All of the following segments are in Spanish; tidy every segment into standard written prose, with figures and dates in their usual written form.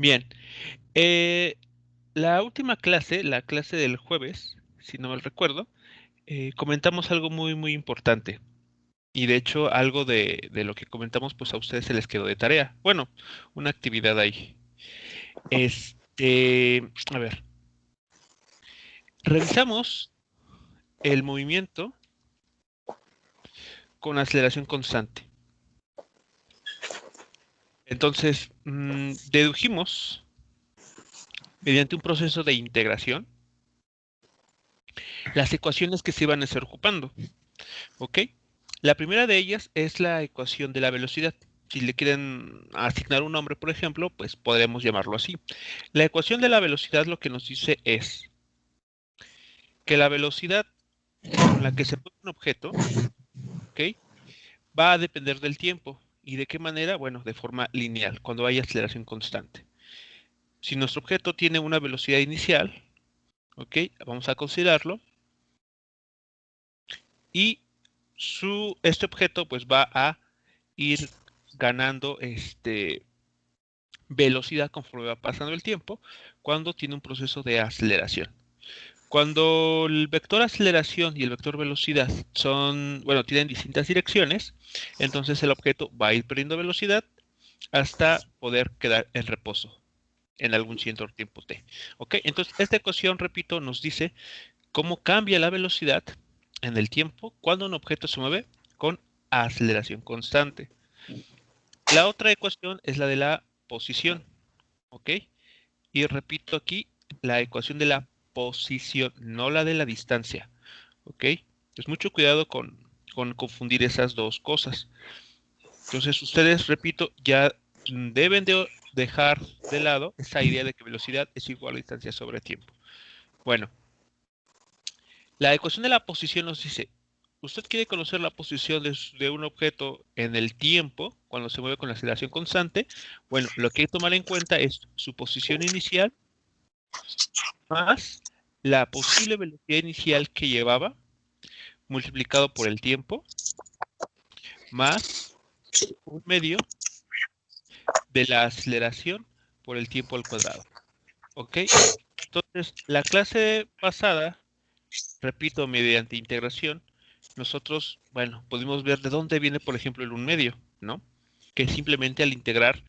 Bien. Eh, la última clase, la clase del jueves, si no mal recuerdo, comentamos algo muy, muy importante. Y de hecho, algo de lo que comentamos, pues a ustedes se les quedó de tarea. Bueno, una actividad ahí. A ver, revisamos el movimiento con aceleración constante. Entonces, dedujimos mediante un proceso de integración las ecuaciones que se iban a estar ocupando. ¿Ok? La primera de ellas es la ecuación de la velocidad. Si le quieren asignar un nombre, por ejemplo, pues podemos llamarlo así. La ecuación de la velocidad lo que nos dice es que la velocidad con la que se mueve un objeto, ¿ok? Va a depender del tiempo. ¿Y de qué manera? Bueno, de forma lineal, cuando hay aceleración constante. Si nuestro objeto tiene una velocidad inicial, ¿ok? Vamos a considerarlo. Y este objeto pues va a ir ganando velocidad conforme va pasando el tiempo cuando tiene un proceso de aceleración. Cuando el vector aceleración y el vector velocidad bueno, tienen distintas direcciones, entonces el objeto va a ir perdiendo velocidad hasta poder quedar en reposo en algún cierto tiempo t. ¿Ok? Entonces, esta ecuación, repito, nos dice cómo cambia la velocidad en el tiempo cuando un objeto se mueve con aceleración constante. La otra ecuación es la de la posición. ¿Ok? Y repito aquí la ecuación de la posición, no la de la distancia. ¿Ok? Entonces, mucho cuidado con confundir esas dos cosas. Entonces, ustedes, repito, ya deben de dejar de lado esa idea de que velocidad es igual a distancia sobre tiempo. Bueno, la ecuación de la posición nos dice, usted quiere conocer la posición de un objeto en el tiempo, cuando se mueve con la aceleración constante. Bueno, lo que hay que tomar en cuenta es su posición inicial más la posible velocidad inicial que llevaba multiplicado por el tiempo más un medio de la aceleración por el tiempo al cuadrado. ¿Ok? Entonces, la clase pasada, repito, mediante integración, nosotros, bueno, pudimos ver de dónde viene, por ejemplo, el un medio, ¿no? Que simplemente al integrar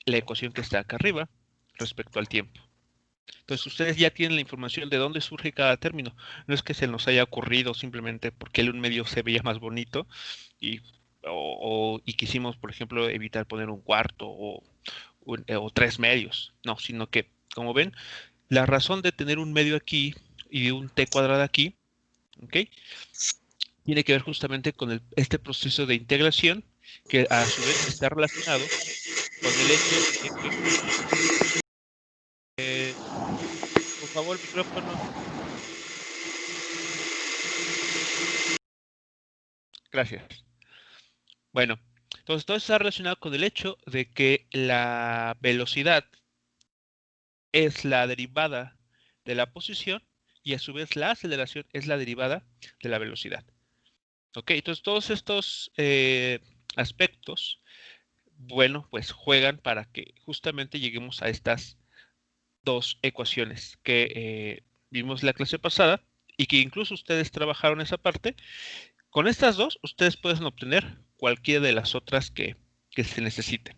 la ecuación que está acá arriba respecto al tiempo. Entonces, ustedes ya tienen la información de dónde surge cada término. No es que se nos haya ocurrido simplemente porque el un medio se veía más bonito y, y quisimos, por ejemplo, evitar poner un cuarto o tres medios. No, sino que, como ven, la razón de tener un medio aquí y un t cuadrado aquí, ¿ok? Tiene que ver justamente con este proceso de integración que a su vez está relacionado con el hecho de que, por favor, micrófono. Gracias. Bueno, entonces todo está relacionado con el hecho de que la velocidad es la derivada de la posición y a su vez la aceleración es la derivada de la velocidad. Ok, entonces todos estos aspectos, bueno, pues juegan para que justamente lleguemos a estas dos ecuaciones que vimos la clase pasada y que incluso ustedes trabajaron esa parte. Con estas dos, ustedes pueden obtener cualquiera de las otras que se necesiten.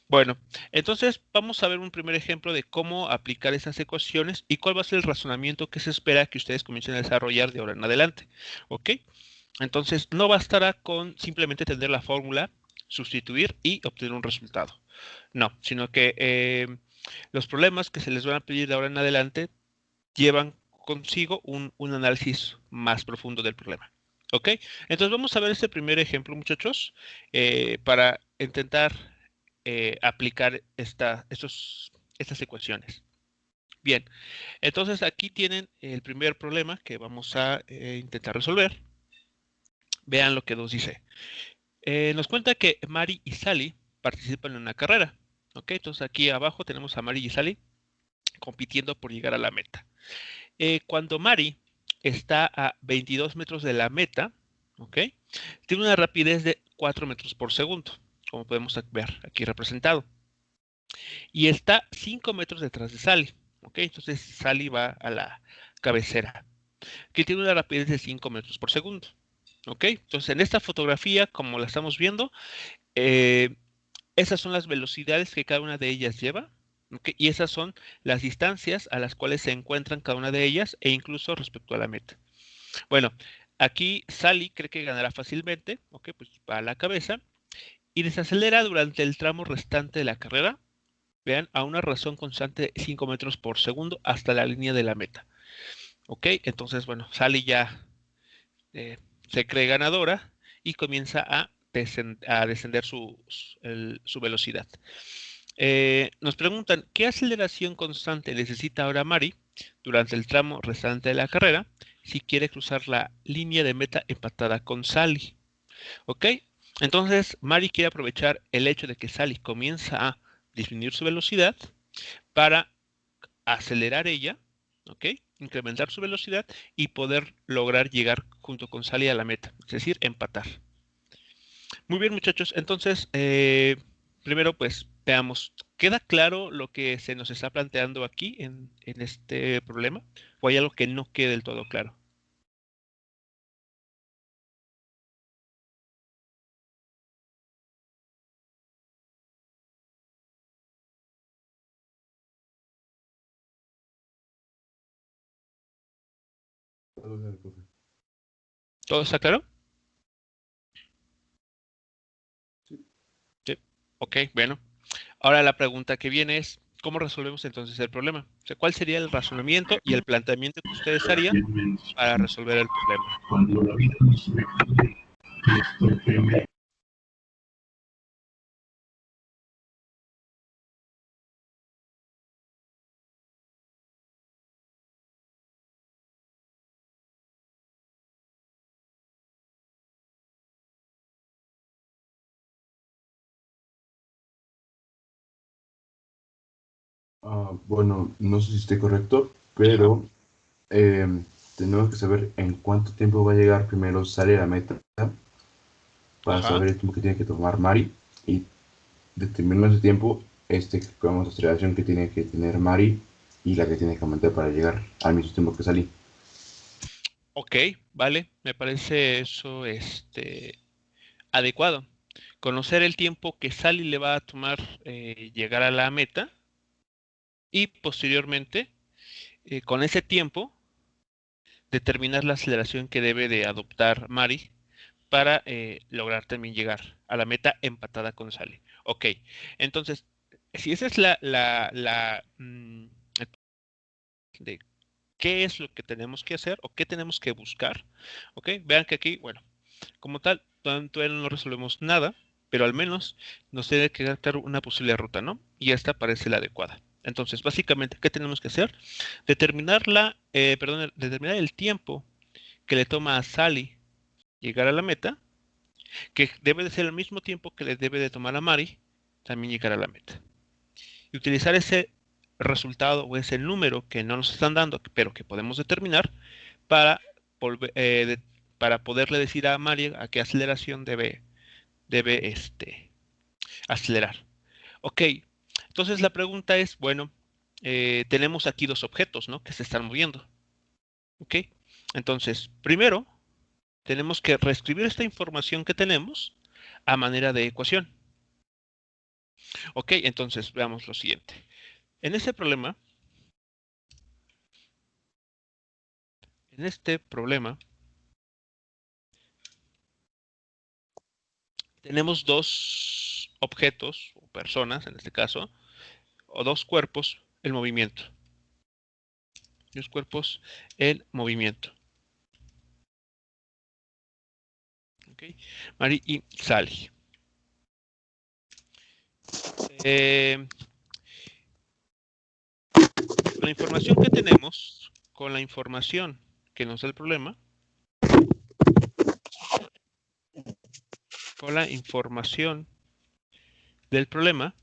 Bueno, entonces vamos a ver un primer ejemplo de cómo aplicar esas ecuaciones y cuál va a ser el razonamiento que se espera que ustedes comiencen a desarrollar de ahora en adelante. ¿Ok? Entonces no bastará con simplemente tener la fórmula, sustituir y obtener un resultado. No, sino que los problemas que se les van a pedir de ahora en adelante llevan consigo un análisis más profundo del problema. ¿Ok? Entonces vamos a ver este primer ejemplo, muchachos, para intentar aplicar estas ecuaciones. Bien, entonces aquí tienen el primer problema que vamos a intentar resolver. Vean lo que nos dice. Nos cuenta que Mari y Sally participan en una carrera. ¿Ok? Entonces aquí abajo tenemos a Mari y Sally compitiendo por llegar a la meta. Cuando Mari está a 22 metros de la meta, ¿ok? Tiene una rapidez de 4 metros por segundo, como podemos ver aquí representado. y está 5 metros detrás de Sally. ¿Ok? Entonces Sally va a la cabecera, que tiene una rapidez de 5 metros por segundo. ¿Ok? Entonces en esta fotografía, como la estamos viendo, eh, esas son las velocidades que cada una de ellas lleva. ¿Ok? Y esas son las distancias a las cuales se encuentran cada una de ellas e incluso respecto a la meta. Bueno, aquí Sally cree que ganará fácilmente, ¿ok? Pues va a la cabeza y desacelera durante el tramo restante de la carrera, vean, a una razón constante de 5 metros por segundo hasta la línea de la meta. ¿Ok? Entonces, bueno, Sally ya se cree ganadora y comienza a descender su velocidad. Nos preguntan, ¿qué aceleración constante necesita ahora Mari durante el tramo restante de la carrera si quiere cruzar la línea de meta empatada con Sally? ¿Ok? Entonces, Mari quiere aprovechar el hecho de que Sally comienza a disminuir su velocidad para acelerar ella, ¿ok? Incrementar su velocidad y poder lograr llegar junto con Sally a la meta, es decir, empatar. Muy bien, muchachos. Entonces, primero, pues veamos, ¿queda claro lo que se nos está planteando aquí en este problema? ¿O hay algo que no quede del todo claro? ¿Todo está claro? Sí. Ok, bueno. Ahora la pregunta que viene es, ¿cómo resolvemos entonces el problema? O sea, ¿cuál sería el razonamiento y el planteamiento que ustedes harían para resolver el problema? Cuando la vida nos bueno, no sé si esté correcto, Ajá. pero eh, tenemos que saber en cuánto tiempo va a llegar primero sale a la meta para Ajá. saber el tiempo que tiene que tomar Mari y determinando ese tiempo, calculamos la aceleración que tiene que tener Mari y la que tiene que aumentar para llegar al mismo tiempo que salí. Ok, vale. Me parece eso, adecuado. Conocer el tiempo que Sally le va a tomar llegar a la meta y posteriormente, con ese tiempo, determinar la aceleración que debe de adoptar Mari para lograr también llegar a la meta empatada con Sally. Ok, entonces, si esa es de qué es lo que tenemos que hacer o qué tenemos que buscar, ok, vean que aquí, bueno, como tal, todavía no resolvemos nada, pero al menos nos tiene que dar una posible ruta, ¿no? Y esta parece la adecuada. Entonces, básicamente, ¿qué tenemos que hacer? Determinar el tiempo que le toma a Sally llegar a la meta, que debe de ser el mismo tiempo que le debe de tomar a Mari también llegar a la meta. Y utilizar ese resultado o ese número que no nos están dando, pero que podemos determinar para, para poderle decir a Mari a qué aceleración debe acelerar. Ok, entonces la pregunta es, bueno, tenemos aquí dos objetos, ¿no? Que se están moviendo. Ok, entonces, primero, tenemos que reescribir esta información que tenemos a manera de ecuación. Ok, entonces veamos lo siguiente. En este problema, en este problema, tenemos dos objetos, o personas en este caso, o dos cuerpos en movimiento. Dos cuerpos en movimiento. Ok, Mari y Sally. Eh, con la información que tenemos, con la información que nos da el problema, con la información del problema,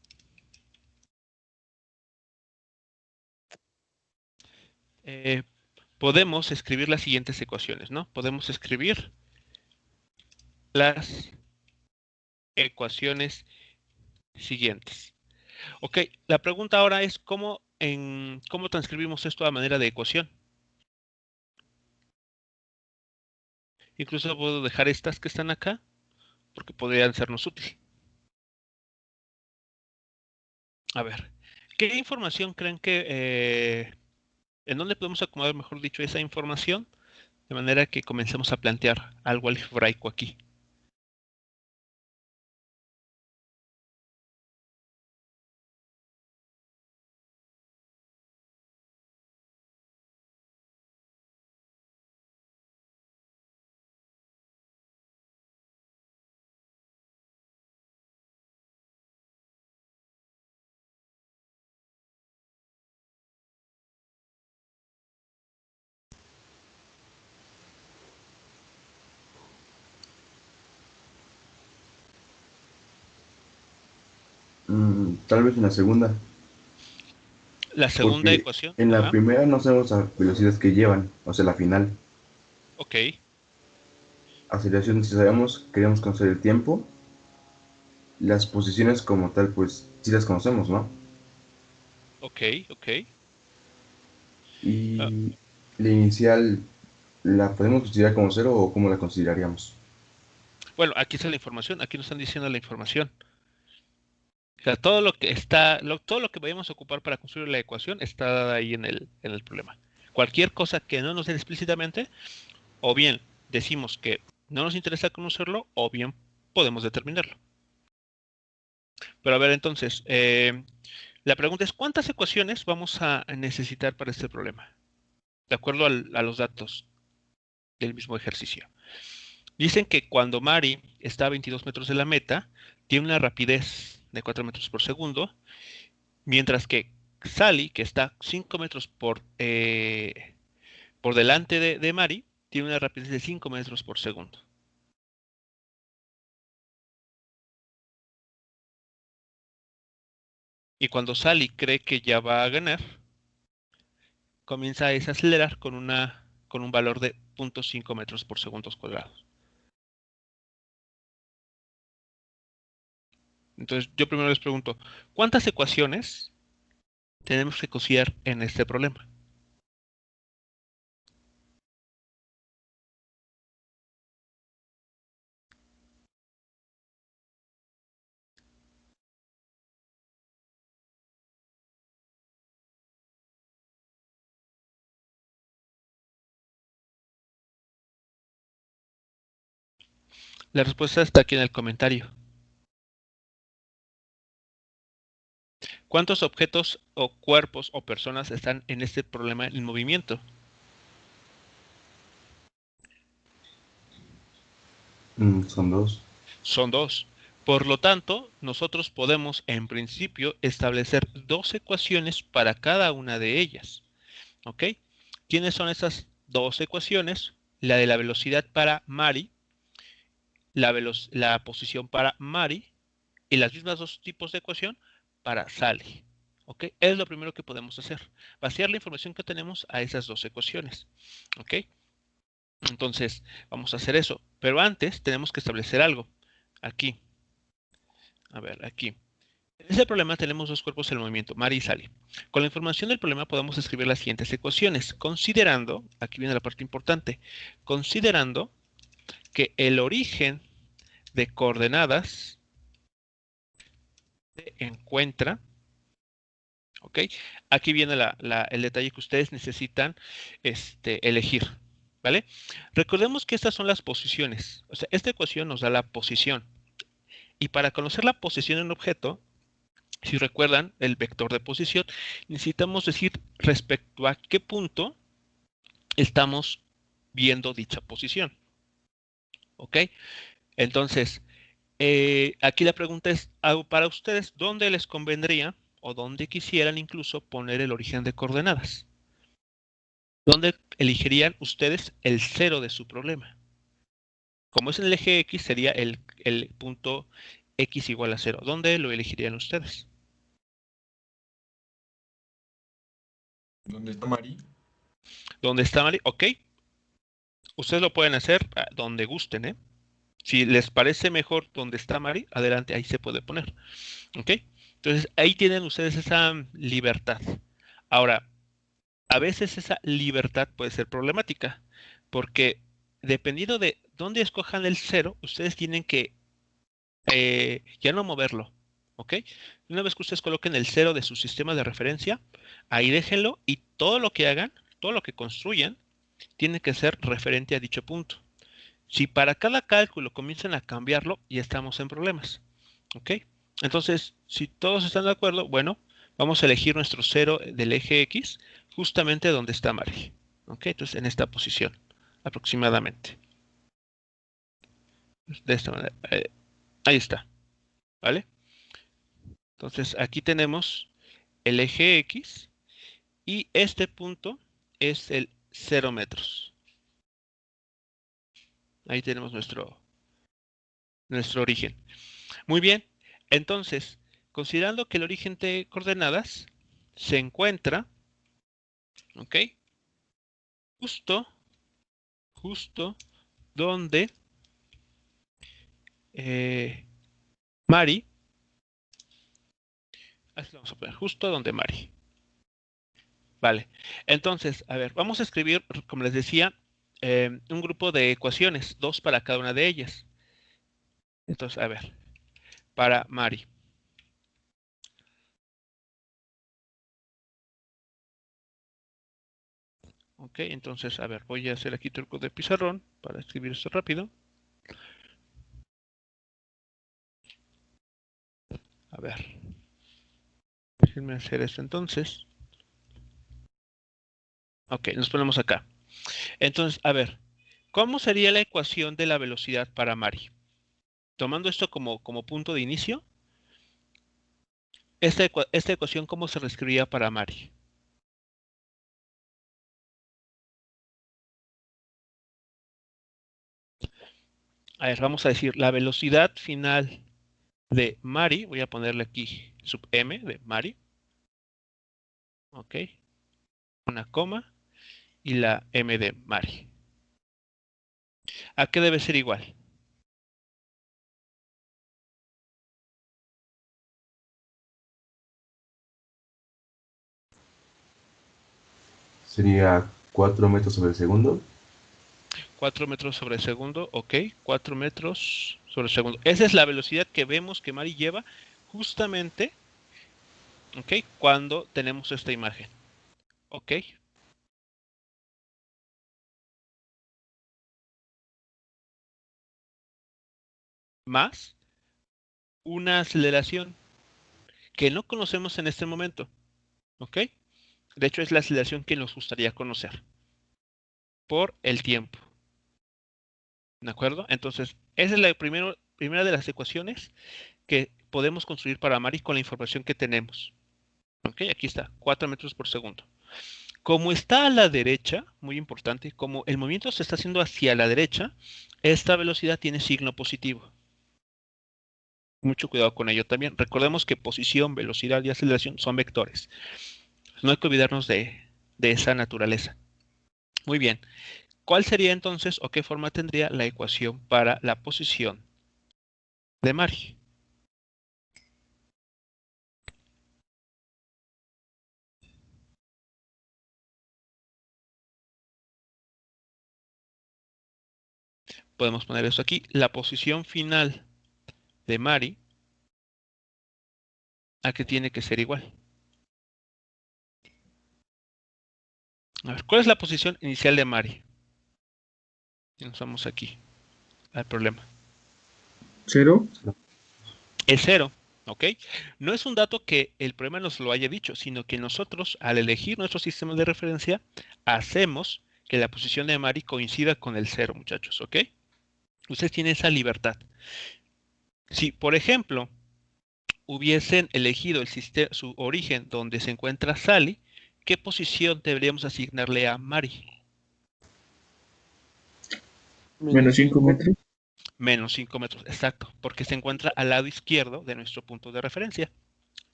eh, podemos escribir las siguientes ecuaciones, ¿no? Podemos escribir las ecuaciones siguientes. Ok, la pregunta ahora es cómo transcribimos esto a manera de ecuación. Incluso puedo dejar estas que están acá, porque podrían sernos útiles. A ver, ¿qué información creen en dónde podemos acomodar, mejor dicho, esa información? De manera que comencemos a plantear algo algebraico aquí. Tal vez en la segunda, La segunda porque ecuación, en la ajá, primera no sabemos la velocidad que llevan, o sea, la final. ok, Aceleración, si sabemos, queríamos conocer el tiempo. Las posiciones como tal, pues sí las conocemos, ¿no? ok, ok. Ah, Y la inicial, ¿la podemos considerar como cero o cómo la consideraríamos? bueno, aquí está la información, aquí nos están diciendo la información. O sea, todo lo que está, todo lo que vayamos a ocupar para construir la ecuación está ahí en el problema. Cualquier cosa que no nos den explícitamente, o bien decimos que no nos interesa conocerlo, o bien podemos determinarlo. Pero a ver, entonces, la pregunta es, ¿cuántas ecuaciones vamos a necesitar para este problema? De acuerdo a los datos del mismo ejercicio. Dicen que cuando Mari está a 22 metros de la meta, tiene una rapidez de 4 metros por segundo, mientras que Sally, que está 5 metros por delante de Mari, tiene una rapidez de 5 metros por segundo. Y cuando Sally cree que ya va a ganar, comienza a desacelerar con un valor de 0.5 metros por segundos cuadrados. Entonces, yo primero les pregunto, ¿cuántas ecuaciones tenemos que considerar en este problema? La respuesta está aquí en el comentario. ¿Cuántos objetos o cuerpos o personas están en este problema en movimiento? Son dos. Son dos. Por lo tanto, nosotros podemos, en principio, establecer dos ecuaciones para cada una de ellas. ¿Ok? ¿Quiénes son esas dos ecuaciones? La de la velocidad para Mari, la posición para Mari y las mismas dos tipos de ecuación para Sally. ¿Ok? Es lo primero que podemos hacer. Vaciar la información que tenemos a esas dos ecuaciones. ¿Ok? Entonces, vamos a hacer eso. Pero antes tenemos que establecer algo. Aquí. A ver, aquí. En este problema tenemos dos cuerpos en movimiento, Mari y Sally. Con la información del problema podemos escribir las siguientes ecuaciones, considerando, aquí viene la parte importante, considerando que el origen de coordenadas se encuentra, ¿ok? Aquí viene el detalle que ustedes necesitan elegir, ¿vale? Recordemos que estas son las posiciones, o sea, esta ecuación nos da la posición. Y para conocer la posición en un objeto, si recuerdan el vector de posición, necesitamos decir respecto a qué punto estamos viendo dicha posición. ¿Ok? Entonces, aquí la pregunta es, para ustedes, ¿dónde les convendría o dónde quisieran incluso poner el origen de coordenadas? ¿Dónde elegirían ustedes el cero de su problema? Como es en el eje X, sería el punto X igual a cero. ¿Dónde lo elegirían ustedes? ¿Dónde está Mari? ¿Dónde está Mari? Ok. Ustedes lo pueden hacer donde gusten, ¿eh? Si les parece mejor donde está Mari, adelante, ahí se puede poner. ¿Ok? Entonces, ahí tienen ustedes esa libertad. Ahora, a veces esa libertad puede ser problemática, porque dependiendo de dónde escojan el 0, ustedes tienen que ya no moverlo, ¿ok? Una vez que ustedes coloquen el 0 de su sistema de referencia, ahí déjenlo y todo lo que hagan, todo lo que construyan, tiene que ser referente a dicho punto. Si para cada cálculo comienzan a cambiarlo, ya estamos en problemas, ¿ok? Entonces, si todos están de acuerdo, bueno, vamos a elegir nuestro 0 del eje X justamente donde está Mari, ¿ok? Entonces, en esta posición, aproximadamente. De esta manera. Ahí está, ¿vale? Entonces, aquí tenemos el eje X y este punto es el 0 metros. Ahí tenemos nuestro origen. Muy bien, entonces, considerando que el origen de coordenadas se encuentra, ¿ok? Justo donde Mari, así lo vamos a poner, justo donde Mari. Vale, entonces, a ver, vamos a escribir, como les decía, un grupo de ecuaciones, 2 para cada una de ellas. Entonces, a ver, para Mari. Ok, entonces, a ver, voy a hacer aquí truco de pizarrón para escribir esto rápido. A ver, déjenme hacer esto entonces. Ok, nos ponemos acá. Entonces, a ver, ¿cómo sería la ecuación de la velocidad para Mari? Tomando esto como punto de inicio, esta ecuación, ¿cómo se reescribiría para Mari? A ver, vamos a decir la velocidad final de Mari, voy a ponerle aquí sub m de Mari, ok, una coma y la m de Mari. ¿A qué debe ser igual? Sería 4 metros sobre el segundo. 4 metros sobre segundo, ok, 4 metros sobre segundo. Esa es la velocidad que vemos que Mari lleva justamente, ok, cuando tenemos esta imagen, ok. Más una aceleración que no conocemos en este momento, ok. De hecho, es la aceleración que nos gustaría conocer por el tiempo, ¿de acuerdo? Entonces, esa es la primera de las ecuaciones que podemos construir para Mari con la información que tenemos. Ok, aquí está, 4 metros por segundo. Como está a la derecha, muy importante, como el movimiento se está haciendo hacia la derecha, esta velocidad tiene signo positivo. Mucho cuidado con ello también. Recordemos que posición, velocidad y aceleración son vectores. No hay que olvidarnos de esa naturaleza. Muy bien. ¿Cuál sería entonces o qué forma tendría la ecuación para la posición de Mari? Podemos poner esto aquí. La posición final de Mari, ¿a qué tiene que ser igual? A ver, ¿cuál es la posición inicial de Mari? Y nos vamos aquí al problema. 0. Es 0, ¿ok? No es un dato que el problema nos lo haya dicho, sino que nosotros, al elegir nuestro sistema de referencia, hacemos que la posición de Mari coincida con el 0, muchachos, ¿ok? Ustedes tienen esa libertad. Si, por ejemplo, hubiesen elegido su origen donde se encuentra Sally, ¿qué posición deberíamos asignarle a Mari? Menos 5 metros. Menos 5 metros, exacto, porque se encuentra al lado izquierdo de nuestro punto de referencia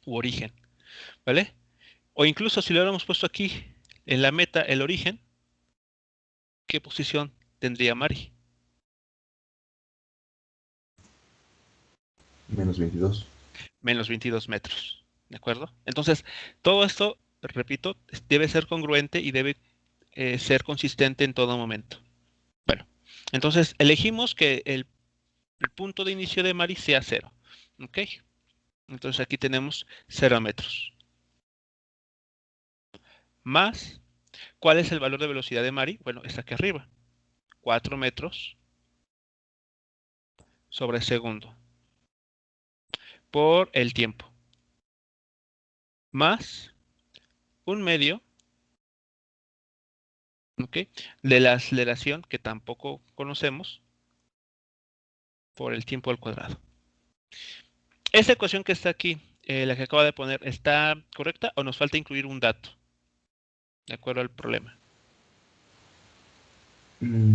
u origen, ¿vale? O incluso si lo hubiéramos puesto aquí en la meta, el origen, ¿qué posición tendría Mari? Menos 22. Menos 22 metros. ¿De acuerdo? Entonces, todo esto, repito, debe ser congruente y debe ser consistente en todo momento. Bueno, entonces elegimos que el punto de inicio de Mari sea 0. ¿Ok? Entonces aquí tenemos 0 metros. Más, ¿cuál es el valor de velocidad de Mari? Bueno, está aquí arriba. 4 metros sobre segundo. Por el tiempo. Más un medio, ¿ok? De la aceleración que tampoco conocemos por el tiempo al cuadrado. Esta ecuación que está aquí, la que acabo de poner, ¿está correcta o nos falta incluir un dato? De acuerdo al problema.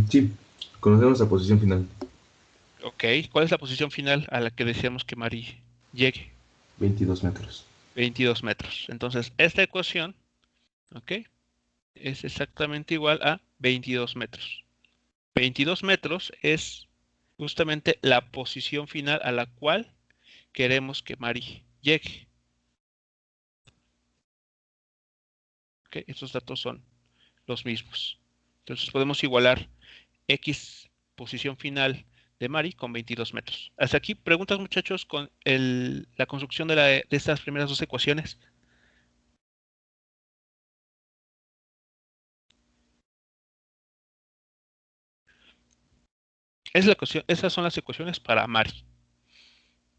Sí, conocemos la posición final. Ok, ¿cuál es la posición final a la que deseamos que Mari llegue? 22 metros. 22 metros. Entonces, esta ecuación, ok, es exactamente igual a 22 metros. 22 metros es justamente la posición final a la cual queremos que Mari llegue. Ok, estos datos son los mismos. Entonces podemos igualar X posición final de Mari con 22 metros. Hasta aquí, preguntas muchachos con la construcción de estas primeras dos ecuaciones. Esas son las ecuaciones para Mari.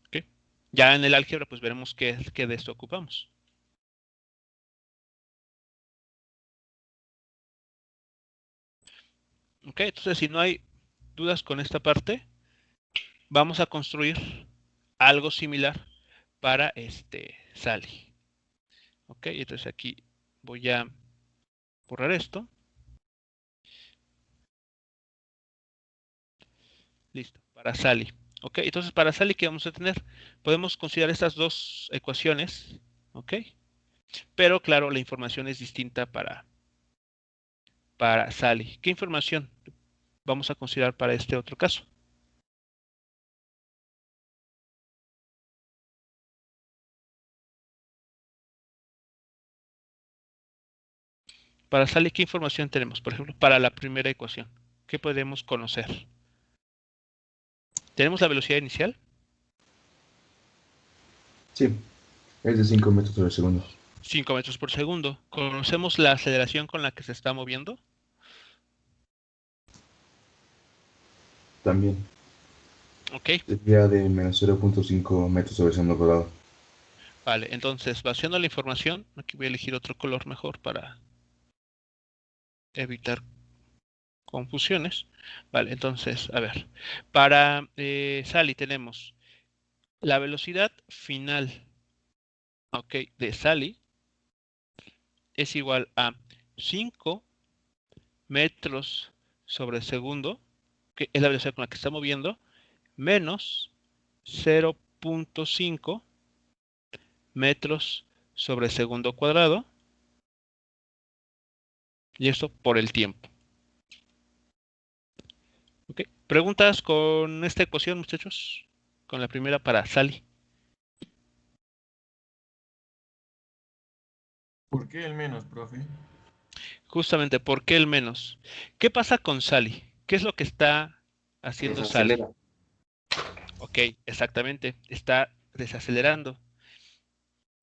¿Okay? Ya en el álgebra pues veremos qué de esto ocupamos. ¿Ok? Entonces si no hay dudas con esta parte, vamos a construir algo similar para Sally. ¿Ok? Entonces aquí voy a borrar esto. Listo, para Sally. ¿Ok? Entonces para Sally, ¿qué vamos a tener? Podemos considerar estas dos ecuaciones. ¿Ok? Pero claro, la información es distinta para Sally. ¿Qué información vamos a considerar para este otro caso? Para Sally, ¿qué información tenemos? Por ejemplo, para la primera ecuación, ¿qué podemos conocer? ¿Tenemos la velocidad inicial? Sí, es de 5 metros sobre segundo. 5 metros por segundo. ¿Conocemos la aceleración con la que se está moviendo? También. Ok, Sería de menos 0.5 metros sobre segundo cuadrado. vale. Entonces, vaciando la información, aquí voy a elegir otro color mejor para evitar confusiones. Vale, entonces, a ver. Para Sally tenemos la velocidad final, ok, de Sally es igual a 5 metros sobre segundo, que es la velocidad con la que está moviendo, menos 0.5 metros sobre segundo cuadrado, y esto por el tiempo. ¿Ok? ¿Preguntas con esta ecuación, muchachos? Con la primera para Sally. ¿Por qué el menos, profe? Justamente, ¿por qué el menos? ¿Qué pasa con Sally? ¿Qué es lo que está haciendo Sally? Desacelera. Ok, exactamente, está desacelerando.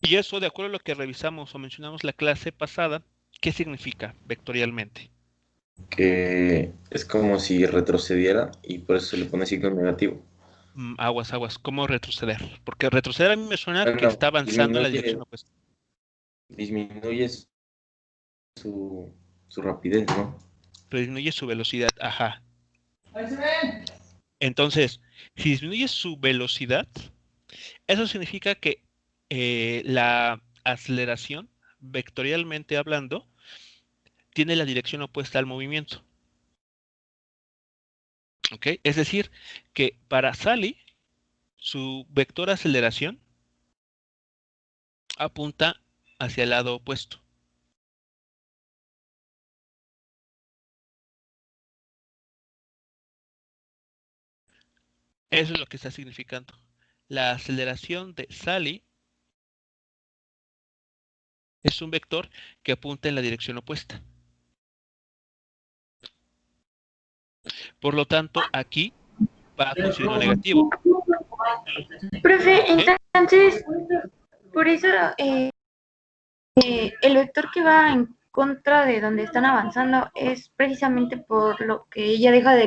Y eso, de acuerdo a lo que revisamos o mencionamos la clase pasada, ¿qué significa vectorialmente? Que es como si retrocediera y por eso se le pone signo negativo. Aguas, aguas, ¿cómo retroceder? Porque retroceder a mí me suena que Bueno, está avanzando en la dirección disminuye, opuesta. disminuye su rapidez, ¿no? Pero disminuye su velocidad, ajá. Entonces, si disminuye su velocidad, eso significa que la aceleración, vectorialmente hablando, tiene la dirección opuesta al movimiento. ¿Ok? Es decir, que para Sally, su vector aceleración apunta hacia el lado opuesto. Eso es lo que está significando. La aceleración de Sally Es un vector que apunta en la dirección opuesta. Por lo tanto, aquí va con signo negativo. Profe, ¿Ok? entonces, por eso el vector que va en contra de donde están avanzando es precisamente por lo que ella deja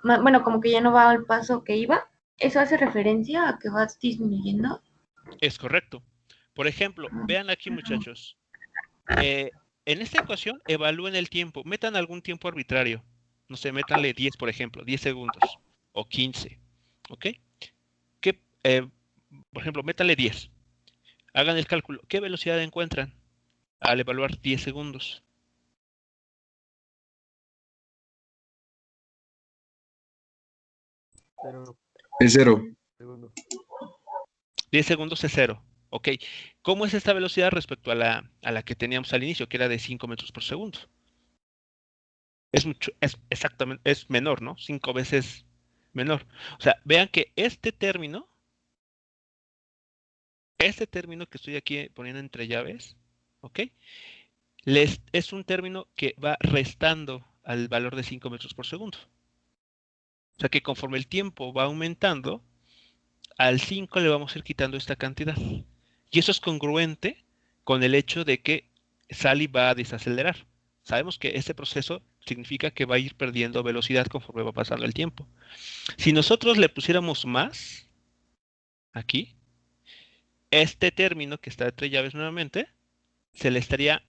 bueno, como que ya no va al paso que iba. ¿Eso hace referencia a que vas disminuyendo? Es correcto. Por ejemplo, vean aquí, muchachos. En esta ecuación, evalúen el tiempo. Metan algún tiempo arbitrario. No sé, métanle 10, por ejemplo, 10 segundos o 15. ¿Ok? ¿Qué, por ejemplo, métanle 10. Hagan el cálculo. ¿Qué velocidad encuentran al evaluar 10 segundos? Es cero. 10 segundos es 0. ¿Ok? ¿Cómo es esta velocidad respecto a la que teníamos al inicio, que era de 5 metros por segundo? Es exactamente, es menor, ¿no? 5 veces menor. O sea, vean que este término que estoy aquí poniendo entre llaves, ¿ok? Es un término que va restando al valor de 5 metros por segundo. O sea que conforme el tiempo va aumentando, al 5 le vamos a ir quitando esta cantidad. Y eso es congruente con el hecho de que Sally va a desacelerar. Sabemos que este proceso significa que va a ir perdiendo velocidad conforme va pasando el tiempo. Si nosotros le pusiéramos más aquí, este término que está entre llaves nuevamente, se le estaría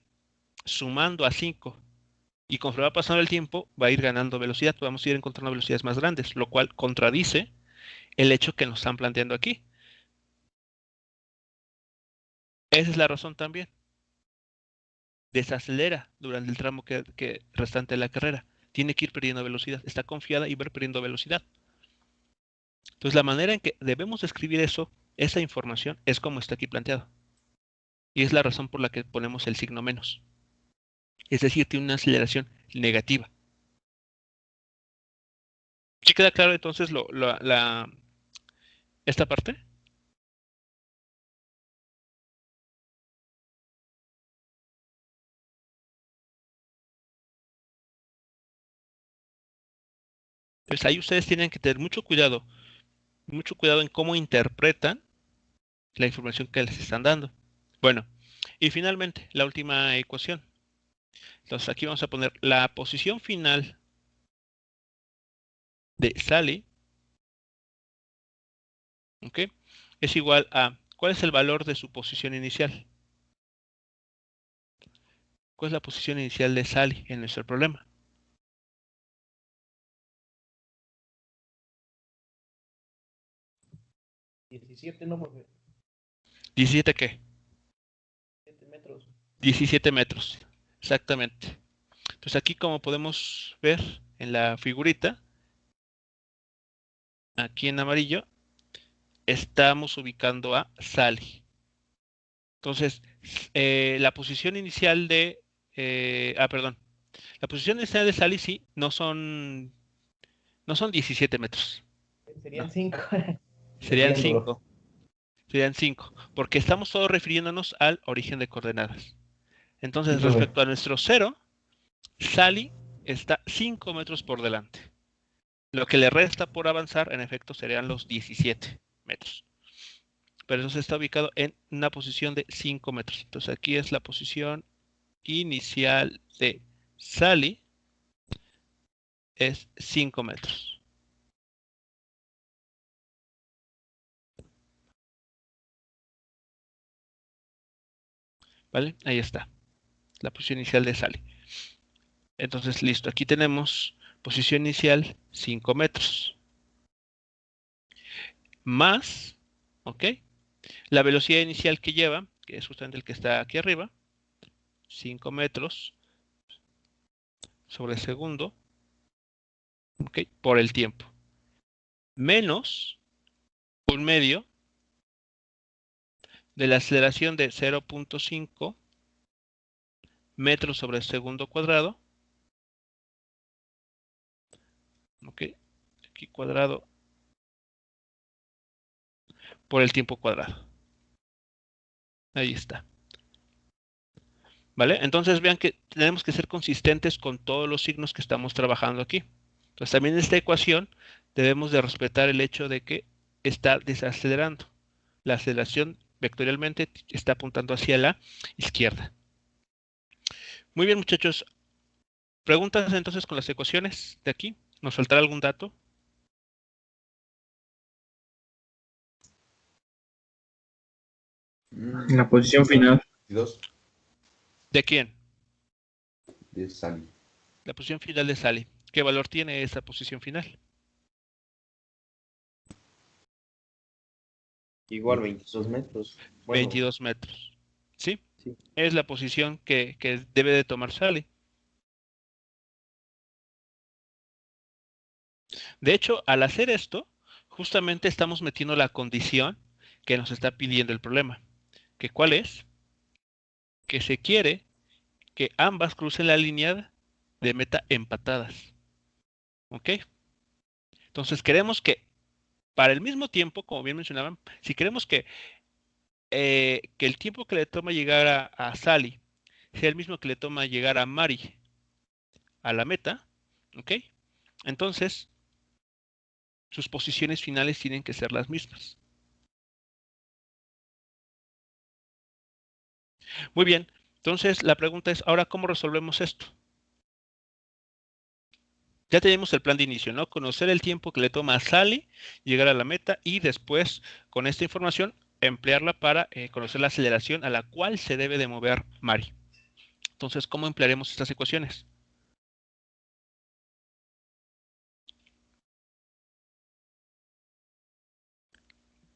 sumando a 5 y conforme va pasando el tiempo va a ir ganando velocidad, vamos a ir encontrando velocidades más grandes, lo cual contradice el hecho que nos están planteando aquí. Esa es la razón también. Desacelera durante el tramo que restante de la carrera. Tiene que ir perdiendo velocidad. Está confiada y va perdiendo velocidad. Entonces la manera en que debemos escribir eso, esa información, es como está aquí planteado. Y es la razón por la que ponemos el signo menos. Es decir, tiene una aceleración negativa. ¿Sí queda claro entonces esta parte? Entonces ahí ustedes tienen que tener mucho cuidado en cómo interpretan la información que les están dando. Bueno, y finalmente, la última ecuación. Entonces aquí vamos a poner la posición final de Sally, ¿ok? Es igual a, ¿cuál es el valor de su posición inicial? ¿Cuál es la posición inicial de Sally en nuestro problema? ¿17 qué? 17 metros, exactamente. Entonces aquí como podemos ver en la figurita, aquí en amarillo, estamos ubicando a Sally. Entonces, la posición inicial de... perdón. La posición inicial de Sally sí, no son 17 metros. Serían 5. Serían 5. Serían 5. Porque estamos todos refiriéndonos al origen de coordenadas. Entonces, respecto a nuestro 0, Sally está 5 metros por delante. Lo que le resta por avanzar, en efecto, serían los 17 metros. Pero eso está ubicado en una posición de 5 metros. Entonces aquí es la posición inicial de Sally, es 5 metros. ¿Vale? Ahí está, la posición inicial de Sally. Entonces, listo, aquí tenemos posición inicial 5 metros. Más, ¿ok? La velocidad inicial que lleva, que es justamente el que está aquí arriba, 5 metros sobre segundo, ¿ok? Por el tiempo. Menos un medio de la aceleración de 0.5 metros sobre segundo cuadrado, ¿ok? Aquí cuadrado por el tiempo cuadrado. Ahí está. ¿Vale? Entonces vean que tenemos que ser consistentes con todos los signos que estamos trabajando aquí. Entonces también en esta ecuación debemos de respetar el hecho de que está desacelerando. La aceleración vectorialmente está apuntando hacia la izquierda. Muy bien, muchachos. ¿Preguntas entonces con las ecuaciones de aquí? ¿Nos faltará algún dato? En la posición final. 22 ¿De quién? de Sally. La posición final de Sally. ¿Qué valor tiene esa posición final? Igual 22 metros. Bueno, 22 metros. ¿Sí? sí. Es la posición que debe de tomar Sally. De hecho, al hacer esto, justamente estamos metiendo la condición que nos está pidiendo el problema. ¿Que cuál es? Que se quiere que ambas crucen la línea de meta empatadas. ¿Ok? Entonces queremos que para el mismo tiempo, como bien mencionaban, si queremos que el tiempo que le toma llegar a Sally sea el mismo que le toma llegar a Mari a la meta, ¿ok? Entonces, sus posiciones finales tienen que ser las mismas. Muy bien, entonces la pregunta es, ahora, ¿cómo resolvemos esto? Ya tenemos el plan de inicio, ¿no? Conocer el tiempo que le toma a Sally llegar a la meta y después, con esta información, emplearla para conocer la aceleración a la cual se debe de mover Mari. Entonces, ¿cómo emplearemos estas ecuaciones?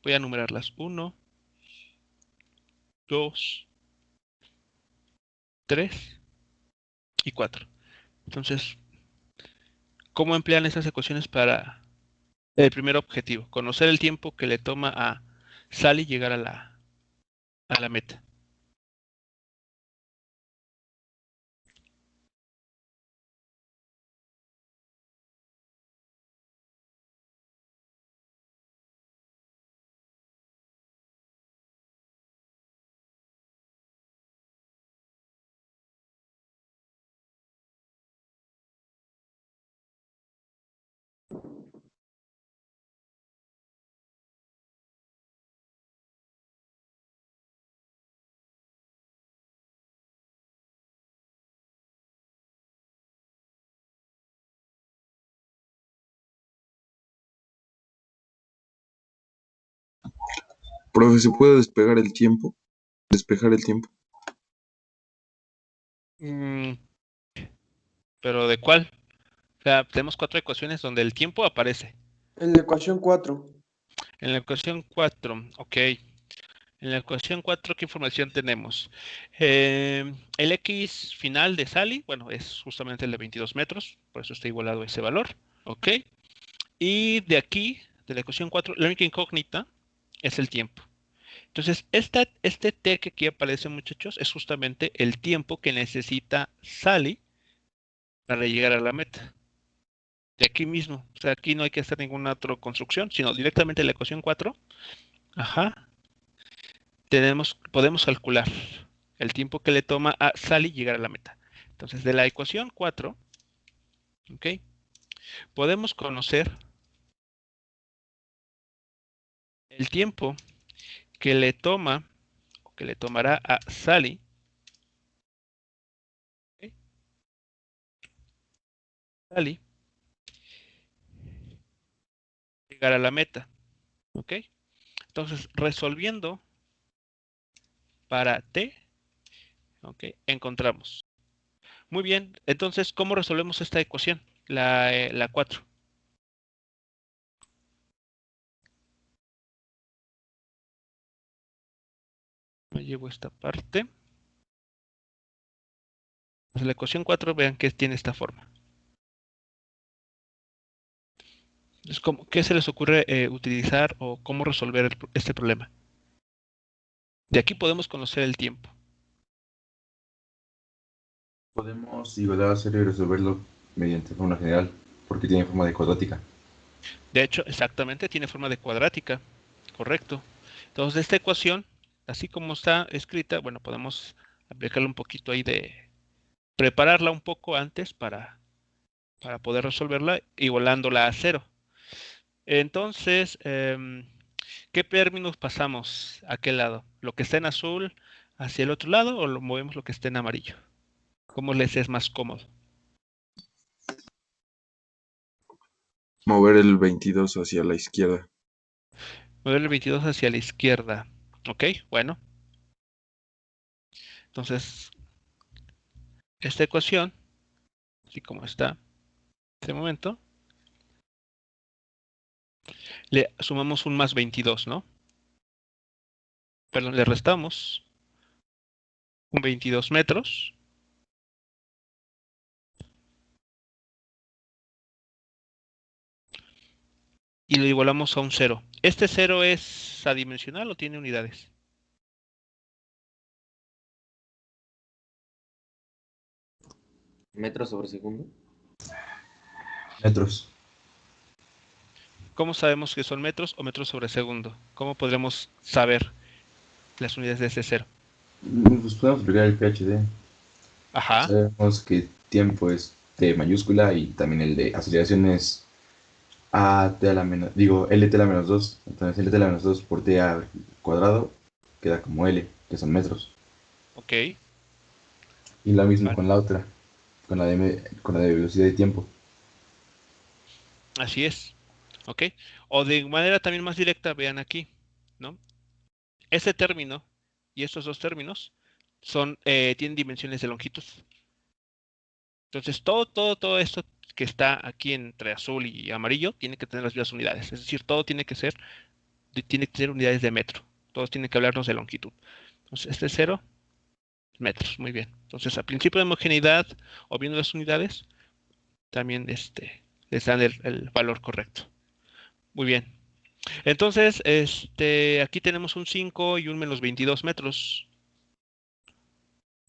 Voy a numerarlas. 1, 2, 3 y 4. Entonces, ¿cómo emplean esas ecuaciones para el primer objetivo? Conocer el tiempo que le toma a Sally llegar a la meta. Profe, ¿se puede despegar el tiempo? Despejar el tiempo. ¿Pero de cuál? O sea, tenemos 4 ecuaciones donde el tiempo aparece. En la ecuación 4. En la ecuación 4, ok. En la ecuación 4, ¿qué información tenemos? El X final de Sally, bueno, es justamente el de 22 metros, por eso está igualado ese valor, ok. Y de aquí, de la ecuación 4, la única incógnita es el tiempo. Entonces, este T que aquí aparece, muchachos, es justamente el tiempo que necesita Sally para llegar a la meta. De aquí mismo, o sea, aquí no hay que hacer ninguna otra construcción, sino directamente la ecuación 4, ajá, podemos calcular el tiempo que le toma a Sally llegar a la meta. Entonces, de la ecuación 4, ¿ok? Podemos conocer el tiempo que le toma, o que le tomará a Sally, ¿ok? Sally llegar a la meta, ¿ok? Entonces, resolviendo para T, ¿ok? Encontramos. Muy bien, entonces, ¿cómo resolvemos esta ecuación? La 4. Me llevo esta parte. Pues la ecuación 4, vean que tiene esta forma. Entonces, ¿qué se les ocurre utilizar o cómo resolver este problema? De aquí podemos conocer el tiempo. Podemos igualar a cero y resolverlo mediante fórmula general, porque tiene forma de cuadrática. De hecho, exactamente, tiene forma de cuadrática. Correcto. Entonces, de esta ecuación, así como está escrita, bueno, podemos aplicarle un poquito ahí de prepararla un poco antes para poder resolverla, igualándola a 0. Entonces, ¿qué términos pasamos a qué lado? ¿Lo que está en azul hacia el otro lado o lo movemos lo que está en amarillo? ¿Cómo les es más cómodo? Mover el 22 hacia la izquierda. Mover el 22 hacia la izquierda. Ok, bueno. Entonces, esta ecuación, así como está en este momento, le sumamos un más 22, ¿no? Perdón, le restamos un 22 metros. Y lo igualamos a un 0. ¿Este 0 es adimensional o tiene unidades? ¿Metros sobre segundo? Metros. ¿Cómo sabemos que son metros o metros sobre segundo? ¿Cómo podremos saber las unidades de ese 0? Pues podemos aplicar el PhD. Ajá, Sabemos que tiempo es T mayúscula y también el de aceleración es A T a la menos, digo, LT a la menos 2. Entonces LT a la menos 2 por T al cuadrado queda como L, que son metros. ok, Y lo mismo vale. con la otra, con la de velocidad y tiempo. Así es, ok. O de manera también más directa, vean aquí, ¿no? Ese término y estos dos términos tienen dimensiones de longitud. Entonces, todo esto que está aquí entre azul y amarillo tiene que tener las mismas unidades. Es decir, todo tiene que tener unidades de metro. Todos tienen que hablarnos de longitud. Entonces, este es 0 metros. Muy bien. Entonces, al principio de homogeneidad o viendo las unidades, también les dan el valor correcto. Muy bien. Entonces, aquí tenemos un 5 y un menos 22 metros.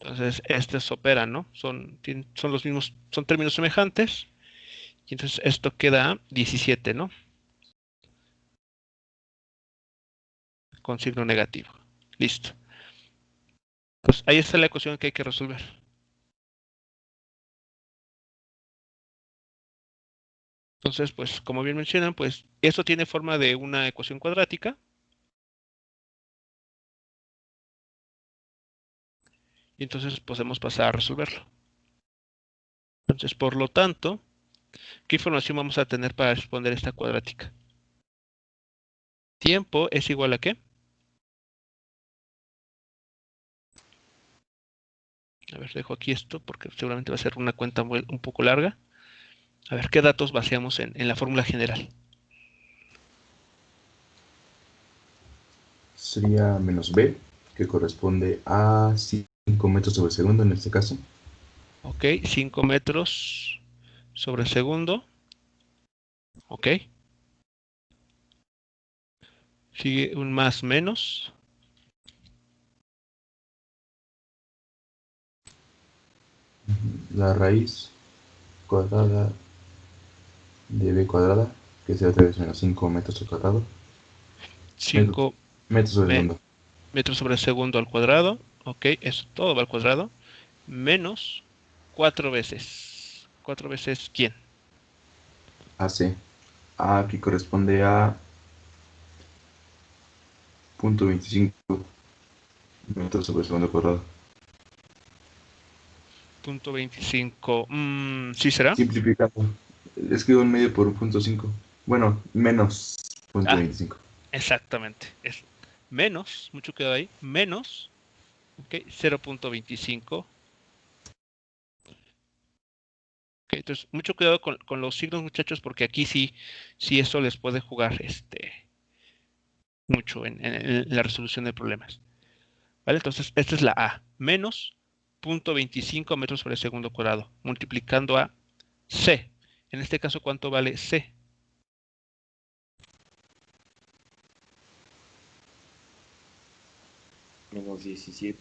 Entonces, estos operan, ¿no? Son los mismos, son términos semejantes. Y entonces esto queda 17, ¿no? Con signo negativo. Listo. Pues ahí está la ecuación que hay que resolver. Entonces, pues como bien mencionan, pues esto tiene forma de una ecuación cuadrática. Y entonces podemos pasar a resolverlo. Entonces, por lo tanto, ¿qué información vamos a tener para responder esta cuadrática? Tiempo es igual a ¿qué? A ver, dejo aquí esto porque seguramente va a ser una cuenta un poco larga. A ver, ¿qué datos vaciamos en la fórmula general? Sería menos B, que corresponde a 5 metros sobre segundo en este caso. Ok, 5 metros sobre segundo. Ok. Sigue un más menos. La raíz cuadrada de B cuadrada, que será 3 menos 5 metros al cuadrado. 5 Metros sobre segundo. metros sobre segundo al cuadrado. Ok, eso todo va al cuadrado. Menos 4 veces. ¿4 veces quién? AC. A que corresponde a 0.25 metros sobre segundo cuadrado. Punto 25. ¿Sí será? Simplificado. Escribo un medio por 1.5. Bueno, menos Ah, 0.25. exactamente. Es menos, mucho quedó ahí. Menos, ok, 0.25. Ok, entonces, mucho cuidado con los signos, muchachos, porque aquí sí eso les puede jugar mucho en la resolución de problemas. ¿Vale? Entonces, esta es la A. Menos 0.25 metros sobre segundo cuadrado, multiplicando a C. En este caso, ¿cuánto vale C? Menos 17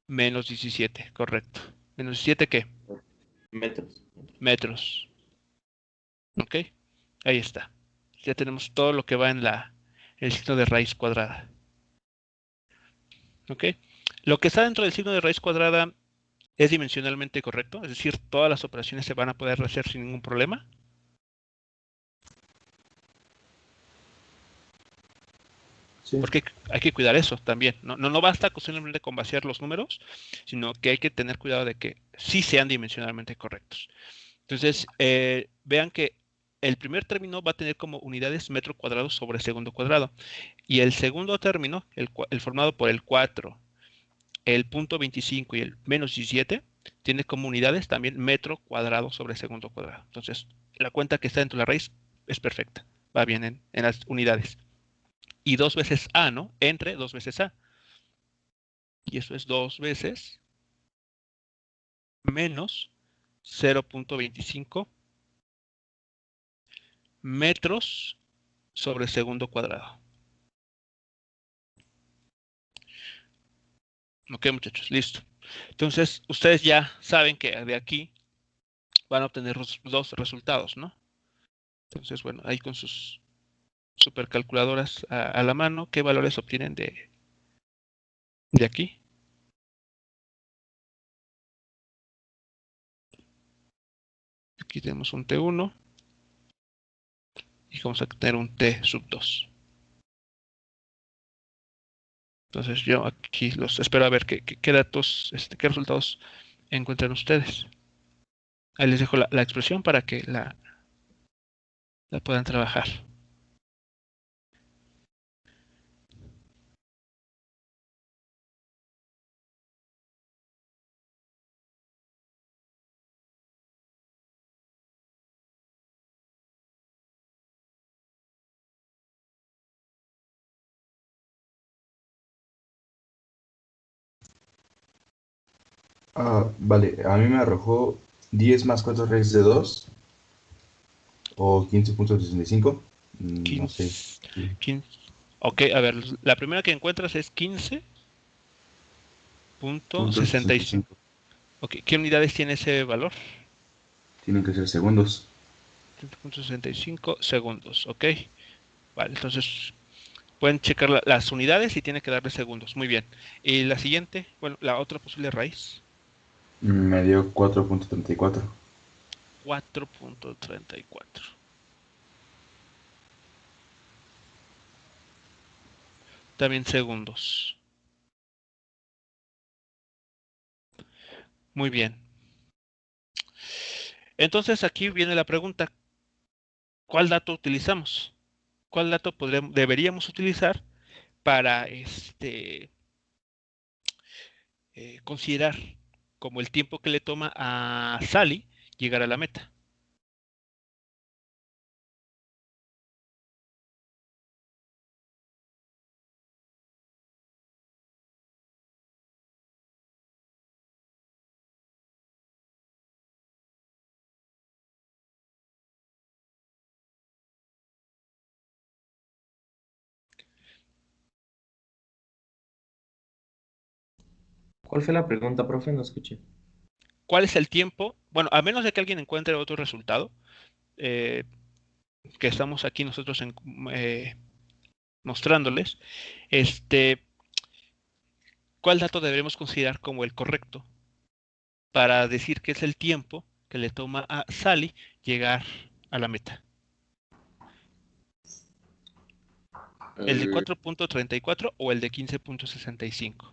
Menos 17, correcto. ¿Menos 17 qué? metros. Metros. ¿Ok? Ahí está. Ya tenemos todo lo que va en el signo de raíz cuadrada. ¿Ok? Lo que está dentro del signo de raíz cuadrada es dimensionalmente correcto, es decir, todas las operaciones se van a poder hacer sin ningún problema. Sí. Porque hay que cuidar eso también. No basta simplemente con vaciar los números, sino que hay que tener cuidado de que sí sean dimensionalmente correctos. Entonces, vean que el primer término va a tener como unidades metro cuadrado sobre segundo cuadrado. Y el segundo término, el formado por el 4, el punto 25 y el menos 17, tiene como unidades también metro cuadrado sobre segundo cuadrado. Entonces, la cuenta que está dentro de la raíz es perfecta. Va bien en las unidades. Y 2 veces A, ¿no? Entre 2 veces A. Y eso es 2 veces menos 0.25 metros sobre segundo cuadrado. Ok, muchachos, listo. Entonces, ustedes ya saben que de aquí van a obtener dos resultados, ¿no? Entonces, bueno, ahí con sus supercalculadoras a la mano, ¿qué valores obtienen de aquí? Aquí tenemos un T1 y vamos a tener un T sub 2. Entonces yo aquí los espero a ver qué datos, qué resultados encuentran ustedes. Ahí les dejo la expresión para que la puedan trabajar. Vale, a mí me arrojó 10 más 4 raíz de 2 o 15.65. No sé. 15. Ok, a ver, la primera que encuentras es 15.65. Ok, ¿qué unidades tiene ese valor? Tienen que ser segundos. 15.65 segundos, ok. Vale, entonces pueden checar las unidades y tiene que darle segundos. Muy bien. Y la siguiente, bueno, la otra posible raíz. Me dio 4.34. 4.34. También segundos. Muy bien. Entonces aquí viene la pregunta, ¿cuál dato utilizamos? ¿Cuál dato deberíamos utilizar para considerar como el tiempo que le toma a Sally llegar a la meta? ¿Cuál fue la pregunta, profe? No escuché. ¿Cuál es el tiempo? Bueno, a menos de que alguien encuentre otro resultado, eh, que estamos aquí nosotros mostrándoles, ¿cuál dato deberemos considerar como el correcto para decir que es el tiempo que le toma a Sally llegar a la meta? ¿El de El, 4.34 o el de 15.65?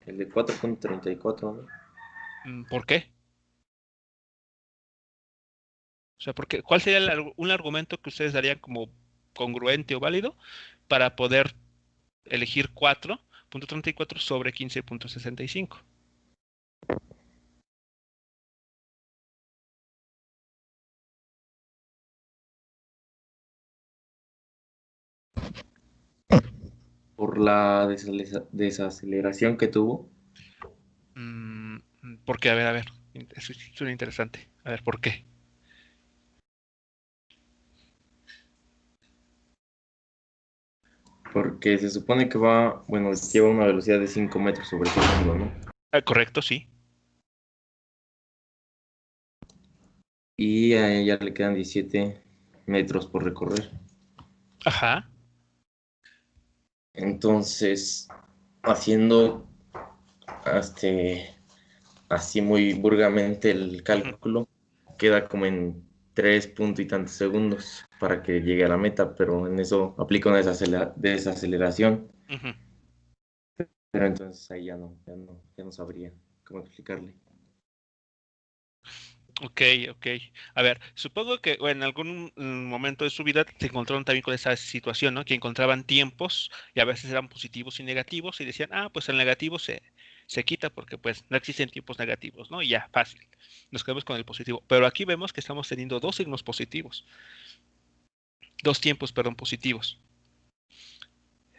el de 4.34, ¿no? ¿Por qué? O sea, ¿cuál sería un argumento que ustedes darían como congruente o válido para poder elegir 4.34 sobre 15.65? Por la desaceleración que tuvo. Porque, a ver, eso suena interesante. A ver, ¿por qué? Porque se supone que va, bueno, lleva una velocidad de 5 metros sobre segundo, ¿no? Correcto, sí. Y a ella le quedan 17 metros por recorrer. Ajá. Entonces, haciendo así muy burgamente el cálculo, queda como en 3 puntos y tantos segundos para que llegue a la meta, pero en eso aplica una desaceleración, Ujú. pero entonces ahí ya no sabría cómo explicarle. Ok, ok. A ver, supongo que en algún momento de su vida se encontraron también con esa situación, ¿no? Que encontraban tiempos y a veces eran positivos y negativos y decían, ah, pues el negativo se quita porque pues no existen tiempos negativos, ¿no? Y ya, fácil. Nos quedamos con el positivo. Pero aquí vemos que estamos teniendo dos signos positivos, dos tiempos, perdón, positivos.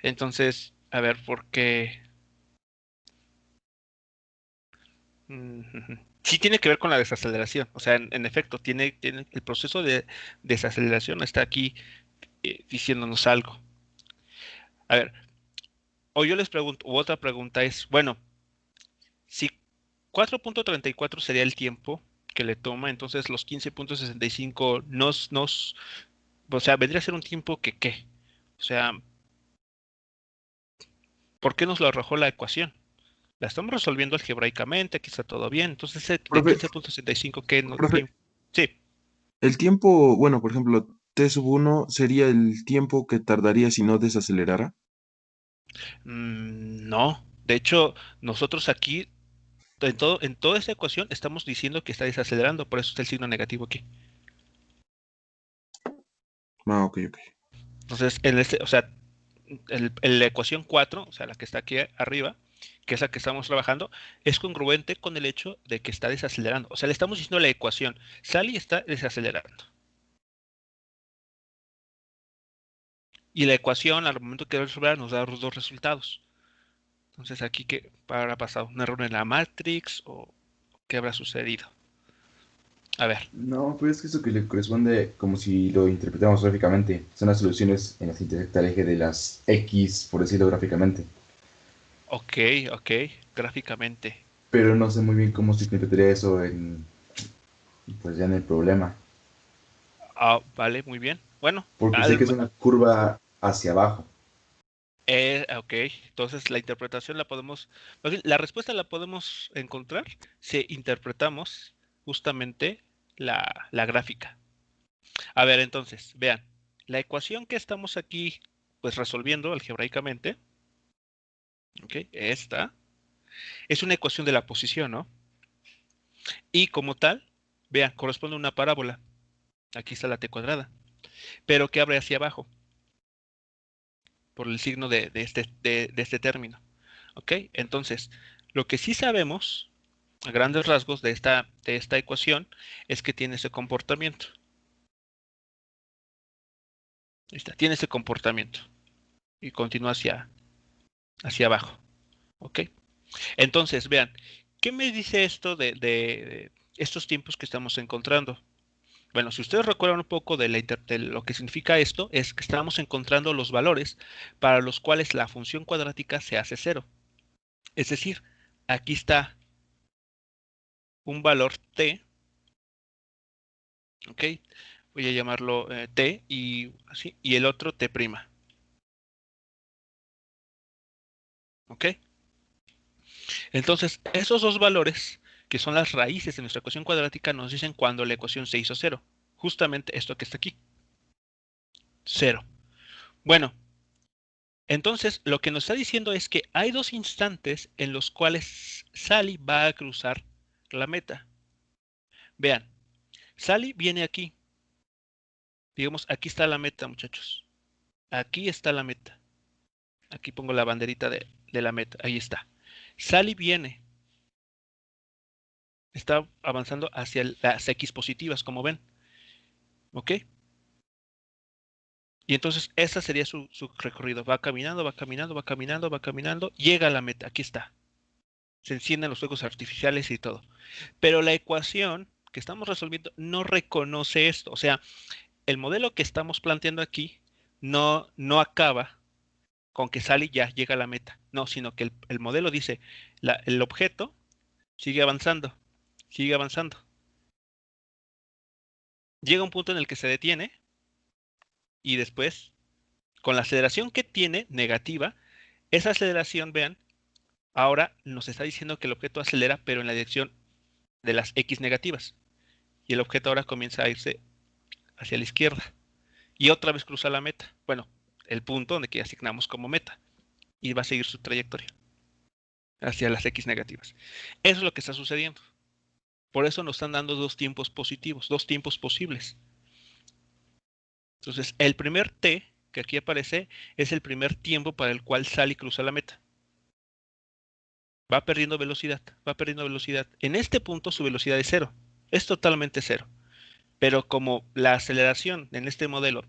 Entonces, a ver, ¿por qué? Sí tiene que ver con la desaceleración, o sea, en efecto, tiene el proceso de desaceleración está aquí diciéndonos algo. A ver, o yo les pregunto, u otra pregunta es, bueno, si 4.34 sería el tiempo que le toma, entonces los 15.65 o sea, vendría a ser un tiempo que ¿qué? O sea, ¿por qué nos lo arrojó la ecuación? La estamos resolviendo algebraicamente, aquí está todo bien, entonces de Profe, 15.65, ¿qué? profe, Sí. el tiempo, bueno, por ejemplo, T sub 1 sería el tiempo que tardaría si no desacelerara. No, de hecho, nosotros aquí, en toda esta ecuación, estamos diciendo que está desacelerando, por eso está el signo negativo aquí. Ah, ok, ok. Entonces, o sea, en la ecuación 4, o sea, la que está aquí arriba, que es la que estamos trabajando, es congruente con el hecho de que está desacelerando. O sea, le estamos diciendo a la ecuación, Sally está desacelerando. Y la ecuación, al momento que resolver, nos da los dos resultados. Entonces, aquí, ¿qué habrá pasado? ¿Un error en la matrix o qué habrá sucedido? A ver. No, pues es que eso que le corresponde, como si lo interpretamos gráficamente, son las soluciones en las que intersecta el eje de las X, por decirlo gráficamente. Ok, ok, gráficamente. Pero no sé muy bien cómo se interpretaría eso pues ya en el problema. Ah, vale, muy bien. Bueno, Porque sé que es una curva hacia abajo. ok, entonces la interpretación la podemos, más bien, la respuesta la podemos encontrar si interpretamos justamente la gráfica. A ver, entonces, vean, la ecuación que estamos aquí, pues resolviendo algebraicamente, ok, esta, es una ecuación de la posición, ¿no? Y como tal, vean, corresponde a una parábola. Aquí está la t cuadrada, pero que abre hacia abajo, por el signo de este término. ¿Ok? Entonces, lo que sí sabemos, a grandes rasgos, de esta ecuación, es que tiene ese comportamiento. Ahí está, tiene ese comportamiento. Y continúa hacia abajo. ¿Ok? Entonces, vean, ¿qué me dice esto de estos tiempos que estamos encontrando? Bueno, si ustedes recuerdan un poco de lo que significa esto, es que estamos encontrando los valores para los cuales la función cuadrática se hace cero. Es decir, aquí está un valor t, ¿ok? Voy a llamarlo t y así, y el otro t', ¿ok? Entonces, esos dos valores, que son las raíces de nuestra ecuación cuadrática, nos dicen cuando la ecuación se hizo cero. Justamente esto que está aquí, cero. Bueno, entonces lo que nos está diciendo es que hay dos instantes en los cuales Sally va a cruzar la meta. Vean, Sally viene aquí. Digamos, aquí está la meta, muchachos. Aquí está la meta. Aquí pongo la banderita de la meta. Ahí está. Sally viene. Está avanzando hacia las X positivas, como ven. ¿Ok? Y entonces ese sería su recorrido. Va caminando, va caminando, va caminando, va caminando. Llega a la meta. Aquí está. Se encienden los fuegos artificiales y todo. Pero la ecuación que estamos resolviendo no reconoce esto. O sea, el modelo que estamos planteando aquí no acaba con que Sally ya llega a la meta. No, sino que el modelo dice, el objeto sigue avanzando, sigue avanzando. Llega un punto en el que se detiene y después, con la aceleración que tiene negativa, esa aceleración, vean, ahora nos está diciendo que el objeto acelera, pero en la dirección de las X negativas. Y el objeto ahora comienza a irse hacia la izquierda. Y otra vez cruza la meta. Bueno, el punto donde que asignamos como meta. Y va a seguir su trayectoria hacia las X negativas. Eso es lo que está sucediendo. Por eso nos están dando dos tiempos positivos, dos tiempos posibles. Entonces, el primer T que aquí aparece es el primer tiempo para el cual sale y cruza la meta. Va perdiendo velocidad, va perdiendo velocidad. En este punto su velocidad es cero, es totalmente cero. Pero como la aceleración en este modelo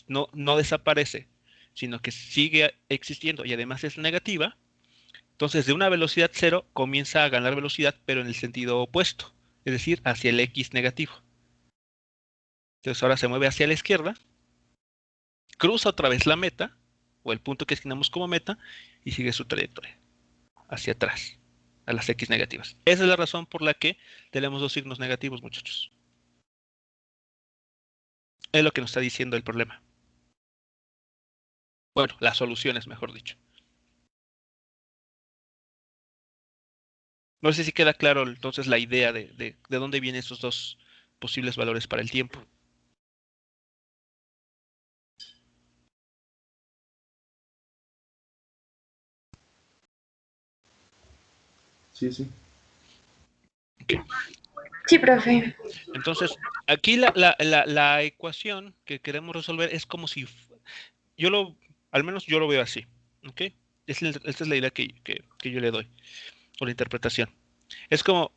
no desaparece, sino que sigue existiendo y además es negativa, entonces de una velocidad cero comienza a ganar velocidad, pero en el sentido opuesto, es decir, hacia el X negativo. Entonces ahora se mueve hacia la izquierda, cruza otra vez la meta, o el punto que asignamos como meta, y sigue su trayectoria hacia atrás, a las X negativas. Esa es la razón por la que tenemos dos signos negativos, muchachos. Es lo que nos está diciendo el problema. Bueno, las soluciones, mejor dicho. No sé si queda claro entonces la idea de dónde vienen esos dos posibles valores para el tiempo. Sí, sí. Sí, profe. Entonces, aquí la ecuación que queremos resolver es como si, al menos yo lo veo así, ¿ok? Esta es la idea que yo le doy, o la interpretación. Es como,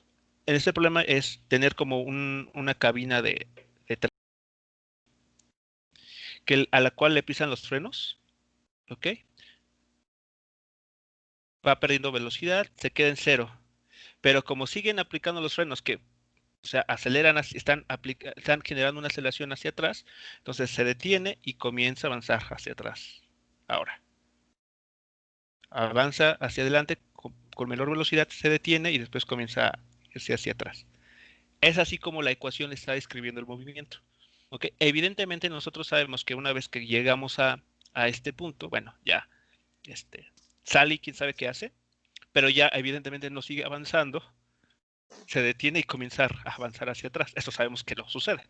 en este problema es tener como una cabina a la cual le pisan los frenos, ¿ok? Va perdiendo velocidad, se queda en cero. Pero como siguen aplicando los frenos que, o sea, aceleran, están generando una aceleración hacia atrás, entonces se detiene y comienza a avanzar hacia atrás. Ahora, avanza hacia adelante con menor velocidad, se detiene y después comienza a irse hacia atrás. Es así como la ecuación está describiendo el movimiento. ¿Ok? Evidentemente nosotros sabemos que una vez que llegamos a este punto, bueno, ya Sally, quién sabe qué hace, pero ya evidentemente no sigue avanzando, se detiene y comienza a avanzar hacia atrás. Eso sabemos que no sucede.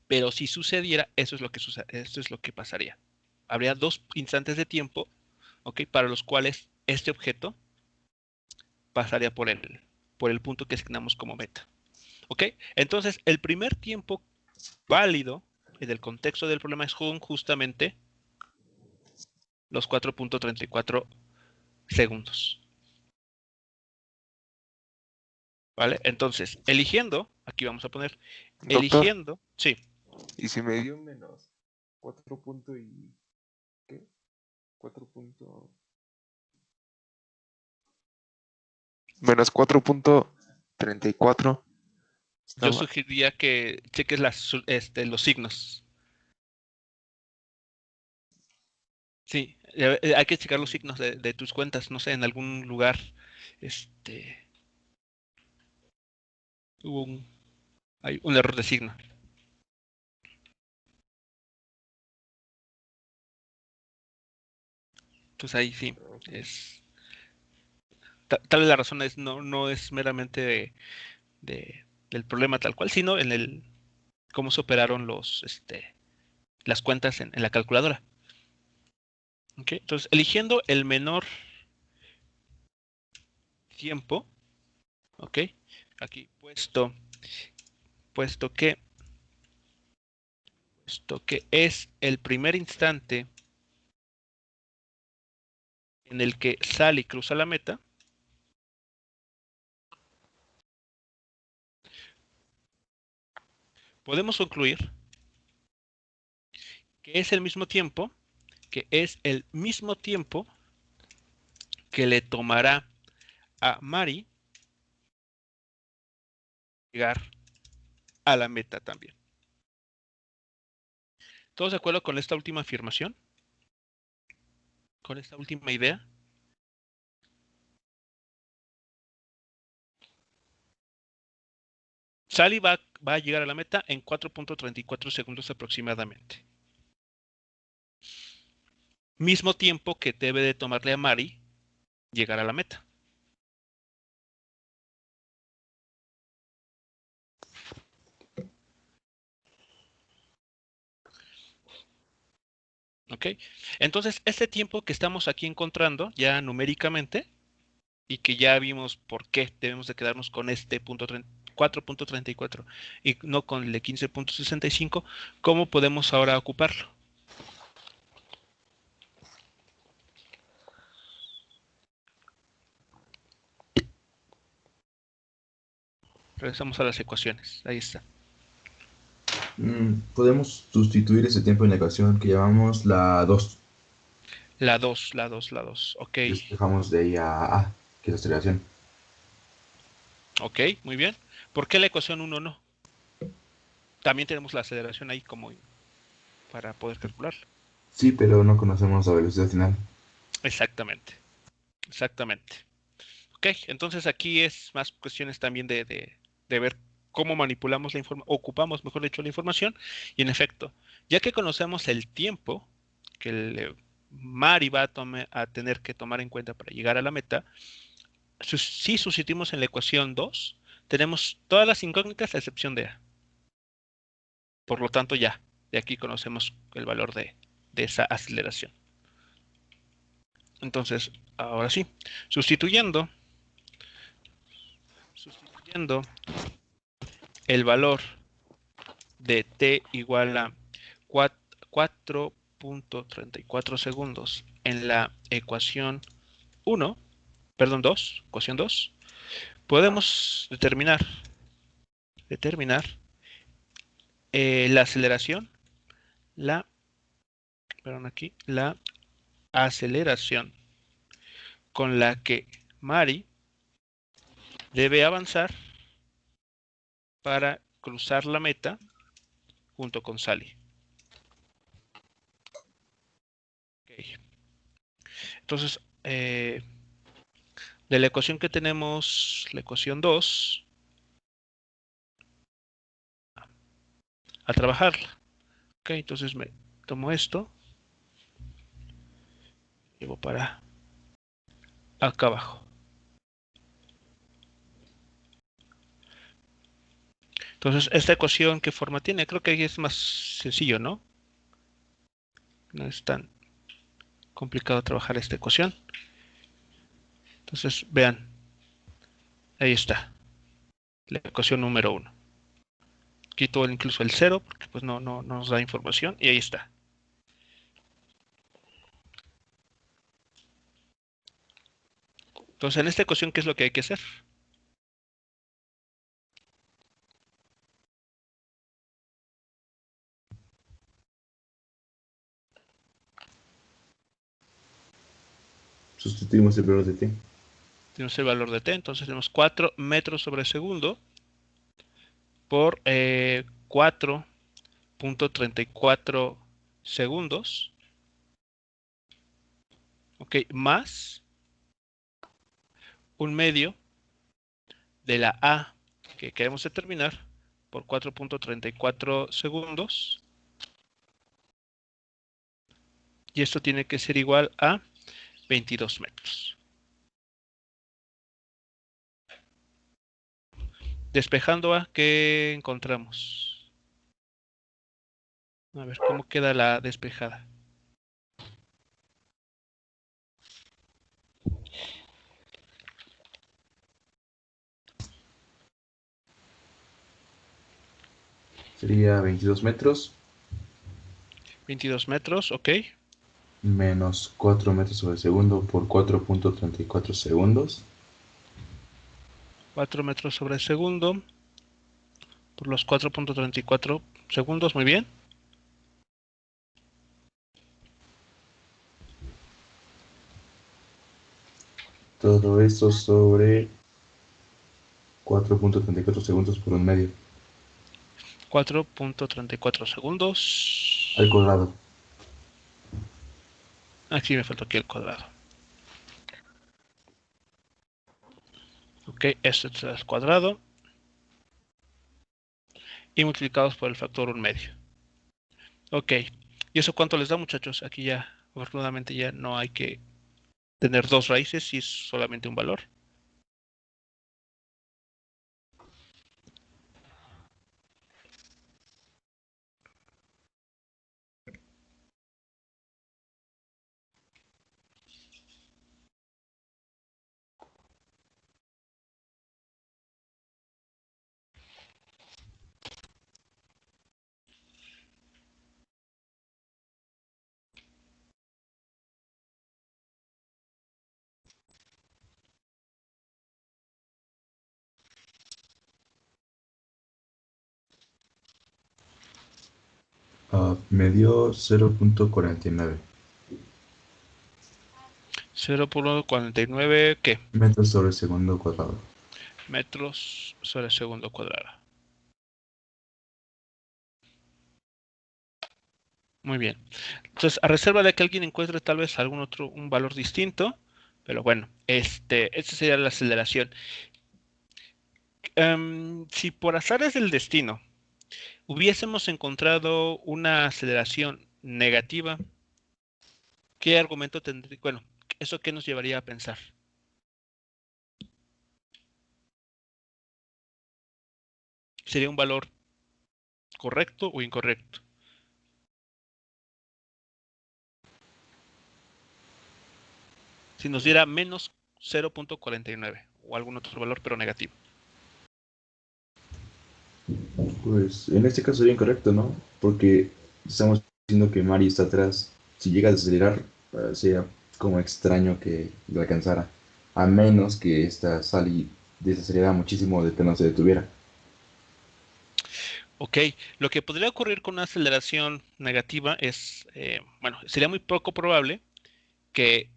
Pero si sucediera, eso es lo que pasaría. Habría dos instantes de tiempo, ¿ok? Para los cuales este objeto pasaría por el punto que asignamos como meta. ¿Ok? Entonces, el primer tiempo válido en el contexto del problema es justamente los 4.34 segundos. ¿Vale? Entonces, eligiendo, aquí vamos a poner, Doctor, eligiendo, sí, y si me dio menos 4 punto y... ¿qué? 4 punto... menos 4.34. yo sugeriría que cheques los signos. Sí, hay que checar los signos de tus cuentas, no sé, en algún lugar, hubo hay un error de signo. Entonces ahí sí, tal vez la razón no es meramente del problema tal cual, sino en cómo se operaron las cuentas en la calculadora. ¿Okay? Entonces, eligiendo el menor tiempo, ¿ok? Aquí puesto que es el primer instante en el que sale y cruza la meta, podemos concluir que es el mismo tiempo que le tomará a Mari llegar a la meta también. ¿Todos de acuerdo con esta última afirmación? ¿Con esta última idea? Sally va a llegar a la meta en 4.34 segundos aproximadamente. Mismo tiempo que debe de tomarle a Mari llegar a la meta. ¿Ok? Entonces, este tiempo que estamos aquí encontrando ya numéricamente y que ya vimos por qué debemos de quedarnos con este punto 4.34 y no con el de 15.65, ¿cómo podemos ahora ocuparlo? Regresamos a las ecuaciones. Ahí está. Podemos sustituir ese tiempo en la ecuación que llamamos la 2. La 2, la 2, la 2. Ok, Despejamos de ahí a A, que es la aceleración. ok, muy bien. ¿Por qué la ecuación 1 no? También tenemos la aceleración ahí como para poder calcularla. Sí, pero no conocemos la velocidad final. Exactamente, exactamente. Ok, entonces aquí es más cuestiones también de ver cómo manipulamos la información, ocupamos, mejor dicho, la información. Y en efecto, ya que conocemos el tiempo que el Mari va a tener que tomar en cuenta para llegar a la meta, si sustituimos en la ecuación 2, tenemos todas las incógnitas a excepción de A. Por lo tanto, ya, de aquí conocemos el valor de esa aceleración. Entonces, ahora sí, sustituyendo el valor de t igual a 4.34 segundos en la ecuación 1, perdón, 2, ecuación 2, podemos determinar la aceleración, la aceleración con la que Mari debe avanzar para cruzar la meta junto con Sally. Okay. Entonces, de la ecuación que tenemos, la ecuación 2, a trabajarla. Ok, entonces me tomo esto, llevo para acá abajo. Entonces, ¿esta ecuación qué forma tiene? Creo que ahí es más sencillo, ¿no? No es tan complicado trabajar esta ecuación. Entonces, vean, ahí está, la ecuación número 1. Quito incluso el 0 porque pues no nos da información y ahí está. Entonces, en esta ecuación, ¿qué es lo que hay que hacer? Sustituimos el valor de t. Tenemos el valor de t, entonces tenemos 4 metros sobre segundo por 4.34 segundos. Ok, más un medio de la A que queremos determinar por 4.34 segundos. Y esto tiene que ser igual a 22 metros. Despejando A, ¿qué encontramos? A ver, ¿cómo queda la despejada? Sería 22 metros 22 metros, ok. menos 4 metros sobre segundo por 4.34 segundos. 4 metros sobre segundo por los 4.34 segundos, muy bien. Todo eso sobre 4.34 segundos por un medio. 4.34 segundos. Al cuadrado. Aquí me faltó aquí el cuadrado. Ok, esto es al cuadrado. Y multiplicados por el factor 1/2. Ok, ¿y eso cuánto les da, muchachos? Aquí ya, afortunadamente ya no hay que tener dos raíces si es solamente un valor. Me dio 0.49 0.49, ¿qué? metros sobre segundo cuadrado. Metros sobre segundo cuadrado. Muy bien. Entonces, a reserva de que alguien encuentre tal vez algún otro, un valor distinto, pero bueno, esta sería la aceleración. Si por azares del destino hubiésemos encontrado una aceleración negativa, ¿qué argumento tendría? Bueno, ¿eso qué nos llevaría a pensar? ¿Sería un valor correcto o incorrecto? Si nos diera menos 0.49 o algún otro valor, pero negativo. Pues en este caso sería incorrecto, ¿no? Porque estamos diciendo que Mari está atrás. Si llega a desacelerar, sería como extraño que lo alcanzara. A menos que esta Sally desacelerara muchísimo de que no se detuviera. Ok, lo que podría ocurrir con una aceleración negativa es, bueno, sería muy poco probable que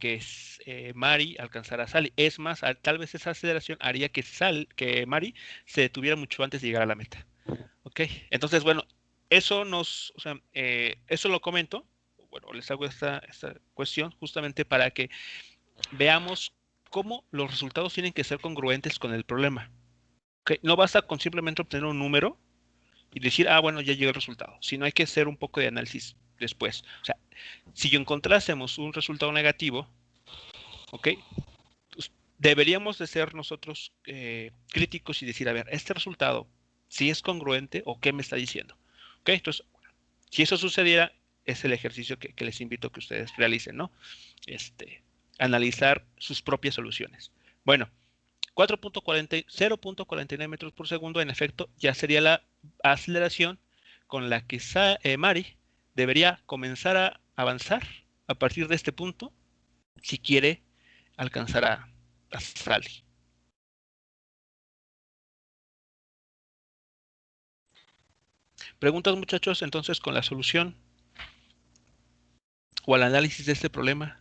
Mari alcanzara a Sally. Es más, tal vez esa aceleración haría que Mari se detuviera mucho antes de llegar a la meta. Ok, entonces, bueno, o sea, eso lo comento, bueno, les hago esta cuestión justamente para que veamos cómo los resultados tienen que ser congruentes con el problema. Okay, no basta con simplemente obtener un número y decir, ah, bueno, ya llegó el resultado, sino hay que hacer un poco de análisis después. O sea, si encontrásemos un resultado negativo, ¿ok? Pues deberíamos de ser nosotros críticos y decir, a ver, este resultado, si es congruente o qué me está diciendo. ¿Ok? Entonces, si eso sucediera, es el ejercicio que les invito a que ustedes realicen, ¿no? Analizar sus propias soluciones. Bueno, 0.49 metros por segundo, en efecto, ya sería la aceleración con la que Mari debería comenzar a avanzar a partir de este punto si quiere alcanzar a Sally. ¿Preguntas, muchachos, entonces con la solución o al análisis de este problema?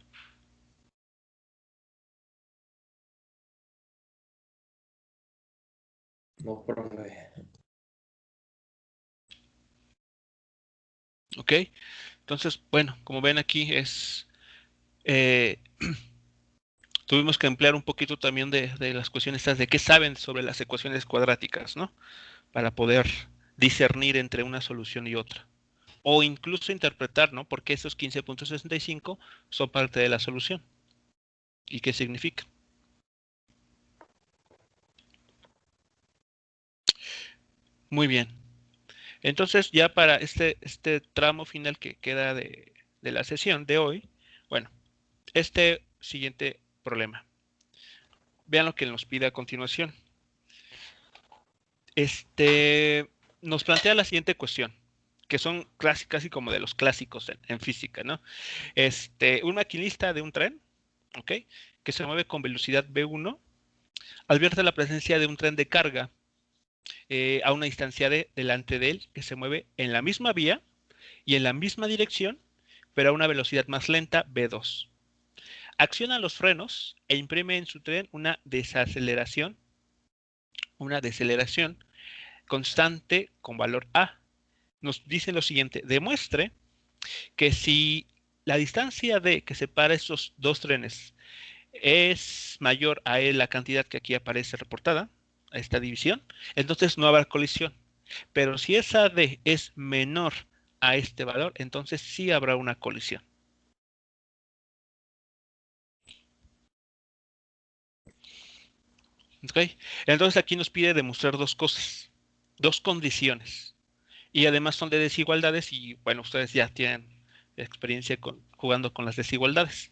No, profe. ¿Ok? Entonces, bueno, como ven aquí eh, tuvimos que emplear un poquito también de las cuestiones estas de qué saben sobre las ecuaciones cuadráticas, ¿no? Para poder discernir entre una solución y otra. O incluso interpretar, ¿no? Porque esos 15.65 son parte de la solución. ¿Y qué significa? Muy bien. Entonces, ya para este tramo final que queda de la sesión de hoy, bueno, este siguiente problema. Vean lo que nos pide a continuación. Nos plantea la siguiente cuestión, que son casi como de los clásicos en física, ¿no? Un maquinista de un tren, ¿ok? Que se mueve con velocidad v1, advierte la presencia de un tren de carga a una distancia delante de él, que se mueve en la misma vía y en la misma dirección, pero a una velocidad más lenta, v2. Acciona los frenos e imprime en su tren una desaceleración constante con valor A. Nos dice lo siguiente: demuestre que si la distancia D que separa estos dos trenes es mayor a la cantidad que aquí aparece reportada, a esta división, entonces no habrá colisión. Pero si esa D es menor a este valor, entonces sí habrá una colisión. ¿Ok? Entonces aquí nos pide demostrar dos cosas, dos condiciones. Y además son de desigualdades y bueno, ustedes ya tienen experiencia jugando con las desigualdades.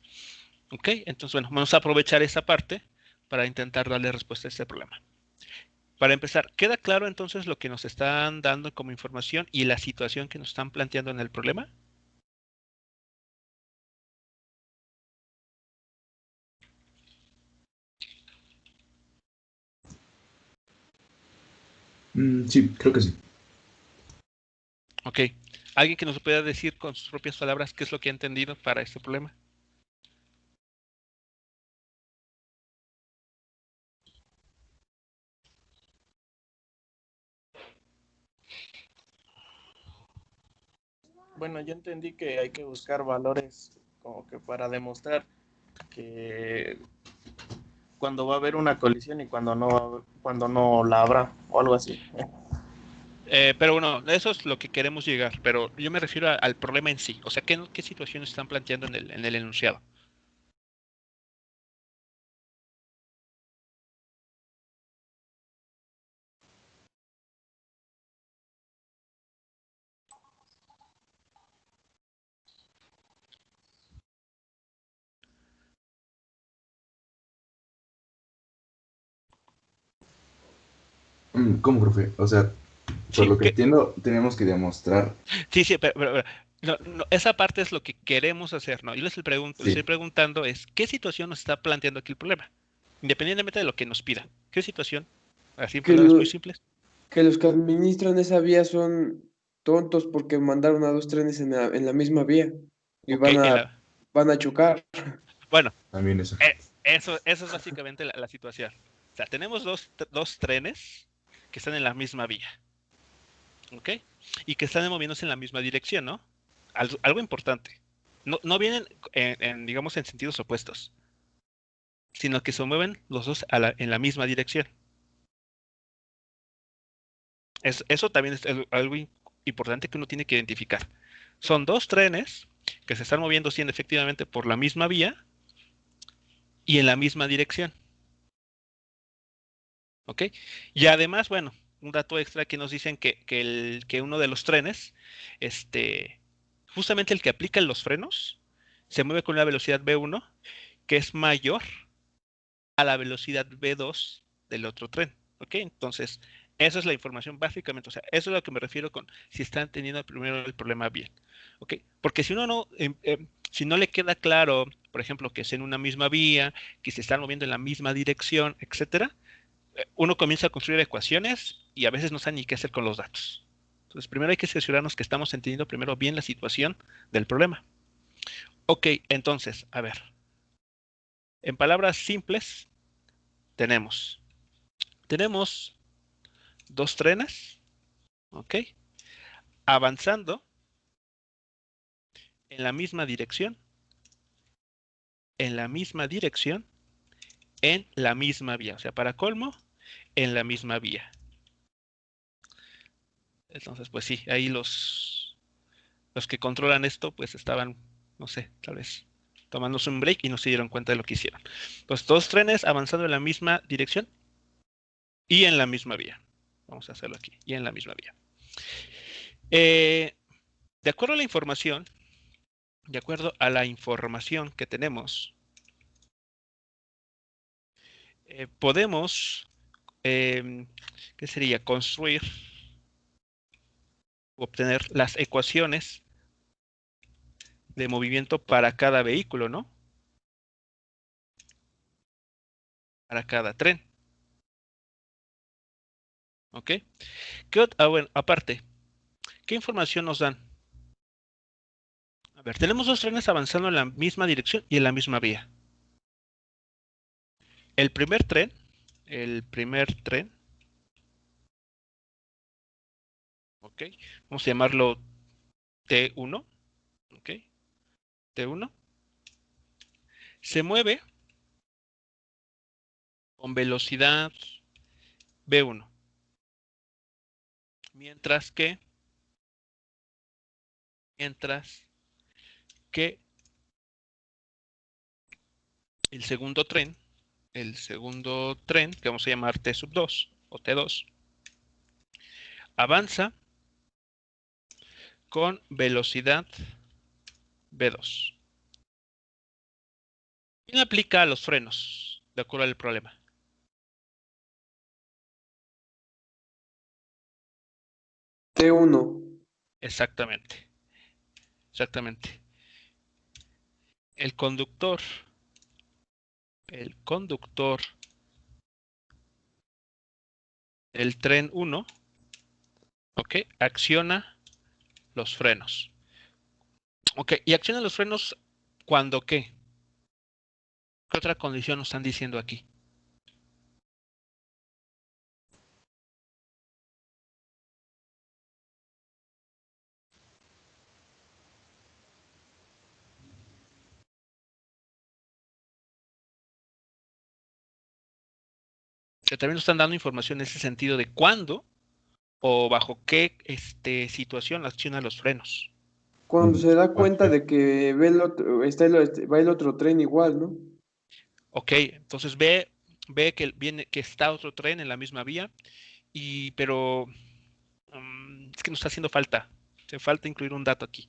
¿Ok? Entonces, bueno, vamos a aprovechar esa parte para intentar darle respuesta a este problema. Para empezar, ¿queda claro entonces lo que nos están dando como información y la situación que nos están planteando en el problema? Sí, creo que sí. Ok. ¿Alguien que nos pueda decir con sus propias palabras qué es lo que ha entendido para este problema? Bueno, yo entendí que hay que buscar valores como que para demostrar que cuando va a haber una colisión y cuando no la habrá o algo así. Pero bueno, eso es lo que queremos llegar, pero yo me refiero al problema en sí. O sea, ¿qué situaciones están planteando en el enunciado? ¿Cómo, profe? O sea, por Sí, lo que entiendo, tenemos que demostrar. sí, pero, esa parte es lo que queremos hacer, ¿no? Yo le estoy Sí. preguntando es, ¿qué situación nos está planteando aquí el problema? Independientemente de lo que nos pida. ¿Qué situación? Así en Que, palabras muy lo- simples. que los que administran esa vía son tontos porque mandaron a dos trenes en la misma vía y Ok, van a chocar. bueno, También eso. eso es básicamente la situación. O sea, tenemos dos trenes que están en la misma vía, ¿ok? Y que están moviéndose en la misma dirección, ¿no? Algo importante. No vienen, digamos, en sentidos opuestos, sino que se mueven los dos en la misma dirección. Eso también es algo importante que uno tiene que identificar. Son dos trenes que se están moviendo, siendo efectivamente por la misma vía y en la misma dirección, ¿ok? Y además, bueno, un dato extra que nos dicen que uno de los trenes, este, justamente el que aplica los frenos, se mueve con una velocidad V1 que es mayor a la velocidad V2 del otro tren, ¿ok? Entonces, esa es la información básicamente, o sea, eso es a lo que me refiero con si están teniendo primero el problema bien, ¿ok? Porque si uno no, si no le queda claro, por ejemplo, que es en una misma vía, que se están moviendo en la misma dirección, etcétera, uno comienza a construir ecuaciones y a veces no sabe ni qué hacer con los datos. Entonces, primero hay que asegurarnos que estamos entendiendo primero bien la situación del problema. Ok, entonces, a ver, en palabras simples, tenemos, tenemos dos trenes, ¿ok? Avanzando en la misma dirección, en la misma dirección, en la misma vía. O sea, para colmo, en la misma vía. Entonces, pues sí, ahí los que controlan esto, pues estaban, no sé, tal vez tomándose un break y no se dieron cuenta de lo que hicieron. Pues dos trenes avanzando en la misma dirección y en la misma vía. Vamos a hacerlo aquí, y en la misma vía. Eh, de acuerdo a la información, que tenemos, podemos, ¿qué sería? Construir o obtener las ecuaciones de movimiento para cada vehículo, ¿no? Para cada tren, ¿ok? Bueno, aparte, ¿qué información nos dan? A ver, tenemos dos trenes avanzando en la misma dirección y en la misma vía. El primer tren, el primer tren, ¿ok? Vamos a llamarlo T1, ¿ok? T1 se mueve con velocidad V1, mientras que, mientras que el segundo tren el segundo tren, que vamos a llamar T sub 2 o T2, avanza con velocidad V2 y no aplica a los frenos, de acuerdo al problema. T1. Exactamente. Exactamente. El conductor del tren 1, ok, acciona los frenos. Ok, y acciona los frenos cuando ¿qué? ¿Qué otra condición nos están diciendo aquí? Que también nos están dando información en ese sentido de cuándo o bajo qué situación acciona los frenos. Cuando se da Cuando cuenta de que ve el otro, va el otro tren igual, ¿no? Ok, entonces ve que que está otro tren en la misma vía, pero es que nos está haciendo falta. Te falta incluir un dato aquí.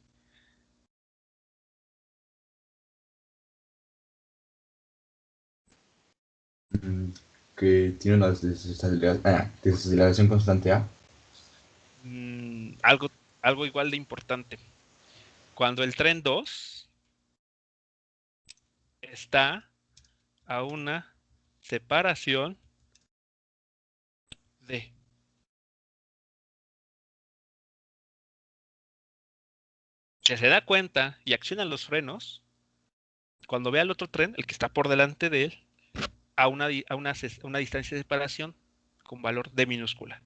que tiene una desaceleración constante A. Algo igual de importante. Cuando el tren 2 está a una separación de. Que se da cuenta y acciona los frenos cuando ve al otro tren, el que está por delante de él, a una distancia de separación con valor de minúscula.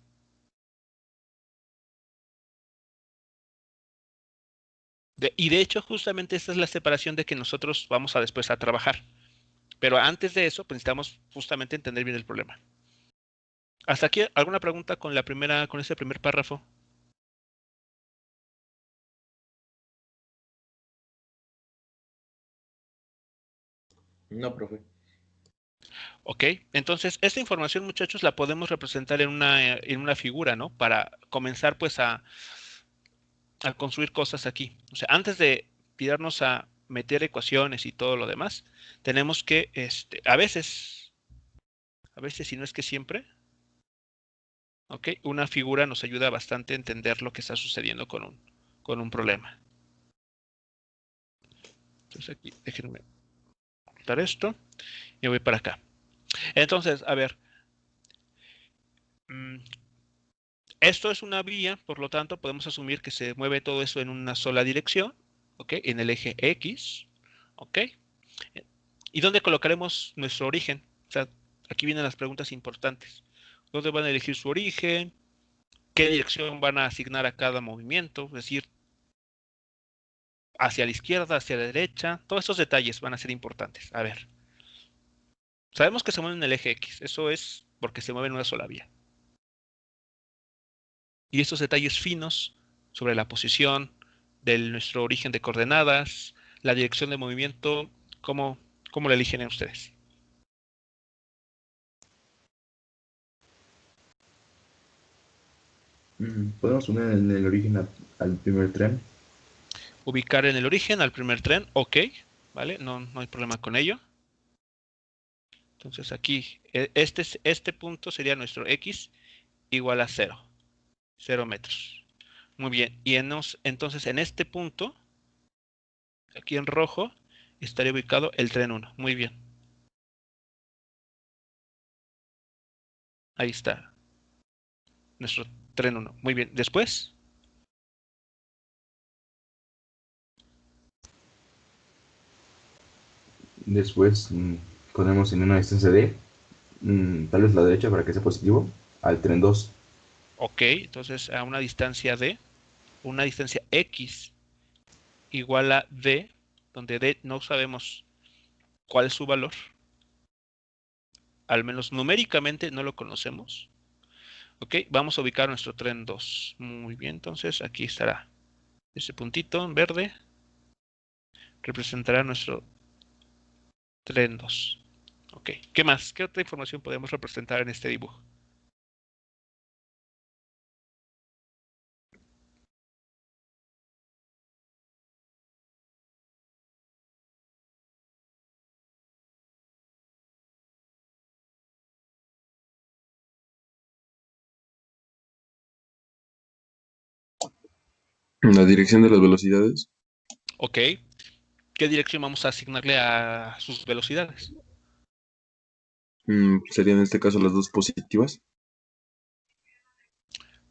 Y de hecho, justamente esta es la separación de que nosotros vamos a después a trabajar. Pero antes de eso, pues necesitamos justamente entender bien el problema. ¿Hasta aquí alguna pregunta con ese primer párrafo? No, profe. Ok, entonces esta información, muchachos, la podemos representar en una figura, ¿no? Para comenzar pues a construir cosas aquí. O sea, antes de tirarnos a meter ecuaciones y todo lo demás, tenemos que, a veces, si no es que siempre, ok, una figura nos ayuda bastante a entender lo que está sucediendo con un problema. Entonces aquí, déjenme cortar esto y voy para acá. Entonces, a ver, esto es una vía, por lo tanto, podemos asumir que se mueve todo eso en una sola dirección, ¿ok? En el eje X, ¿ok? ¿Y dónde colocaremos nuestro origen? O sea, aquí vienen las preguntas importantes. ¿Dónde van a elegir su origen? ¿Qué dirección van a asignar a cada movimiento? Es decir, hacia la izquierda, hacia la derecha. Todos esos detalles van a ser importantes. A ver. Sabemos que se mueven en el eje X. Eso es porque se mueve en una sola vía. Y estos detalles finos sobre la posición de nuestro origen de coordenadas, la dirección de movimiento, ¿cómo la eligen ustedes? Podemos unir en el origen al primer tren. Ubicar en el origen al primer tren, ok, ¿vale? No hay problema con ello. Entonces aquí, este punto sería nuestro X igual a 0 metros. Muy bien, y entonces en este punto, aquí en rojo, estaría ubicado el tren 1. Muy bien. Ahí está, nuestro tren 1. Muy bien, después, Después ponemos en una distancia D, tal vez la derecha para que sea positivo, al tren 2. ok, entonces a una distancia X igual a D, donde D no sabemos cuál es su valor, al menos numéricamente no lo conocemos. Ok, vamos a ubicar nuestro tren 2. Muy bien, entonces aquí estará ese puntito en verde, representará nuestro tren 2. Ok, ¿qué más? ¿Qué otra información podemos representar en este dibujo? La dirección de las velocidades. Ok, ¿qué dirección vamos a asignarle a sus velocidades? Serían en este caso las dos positivas.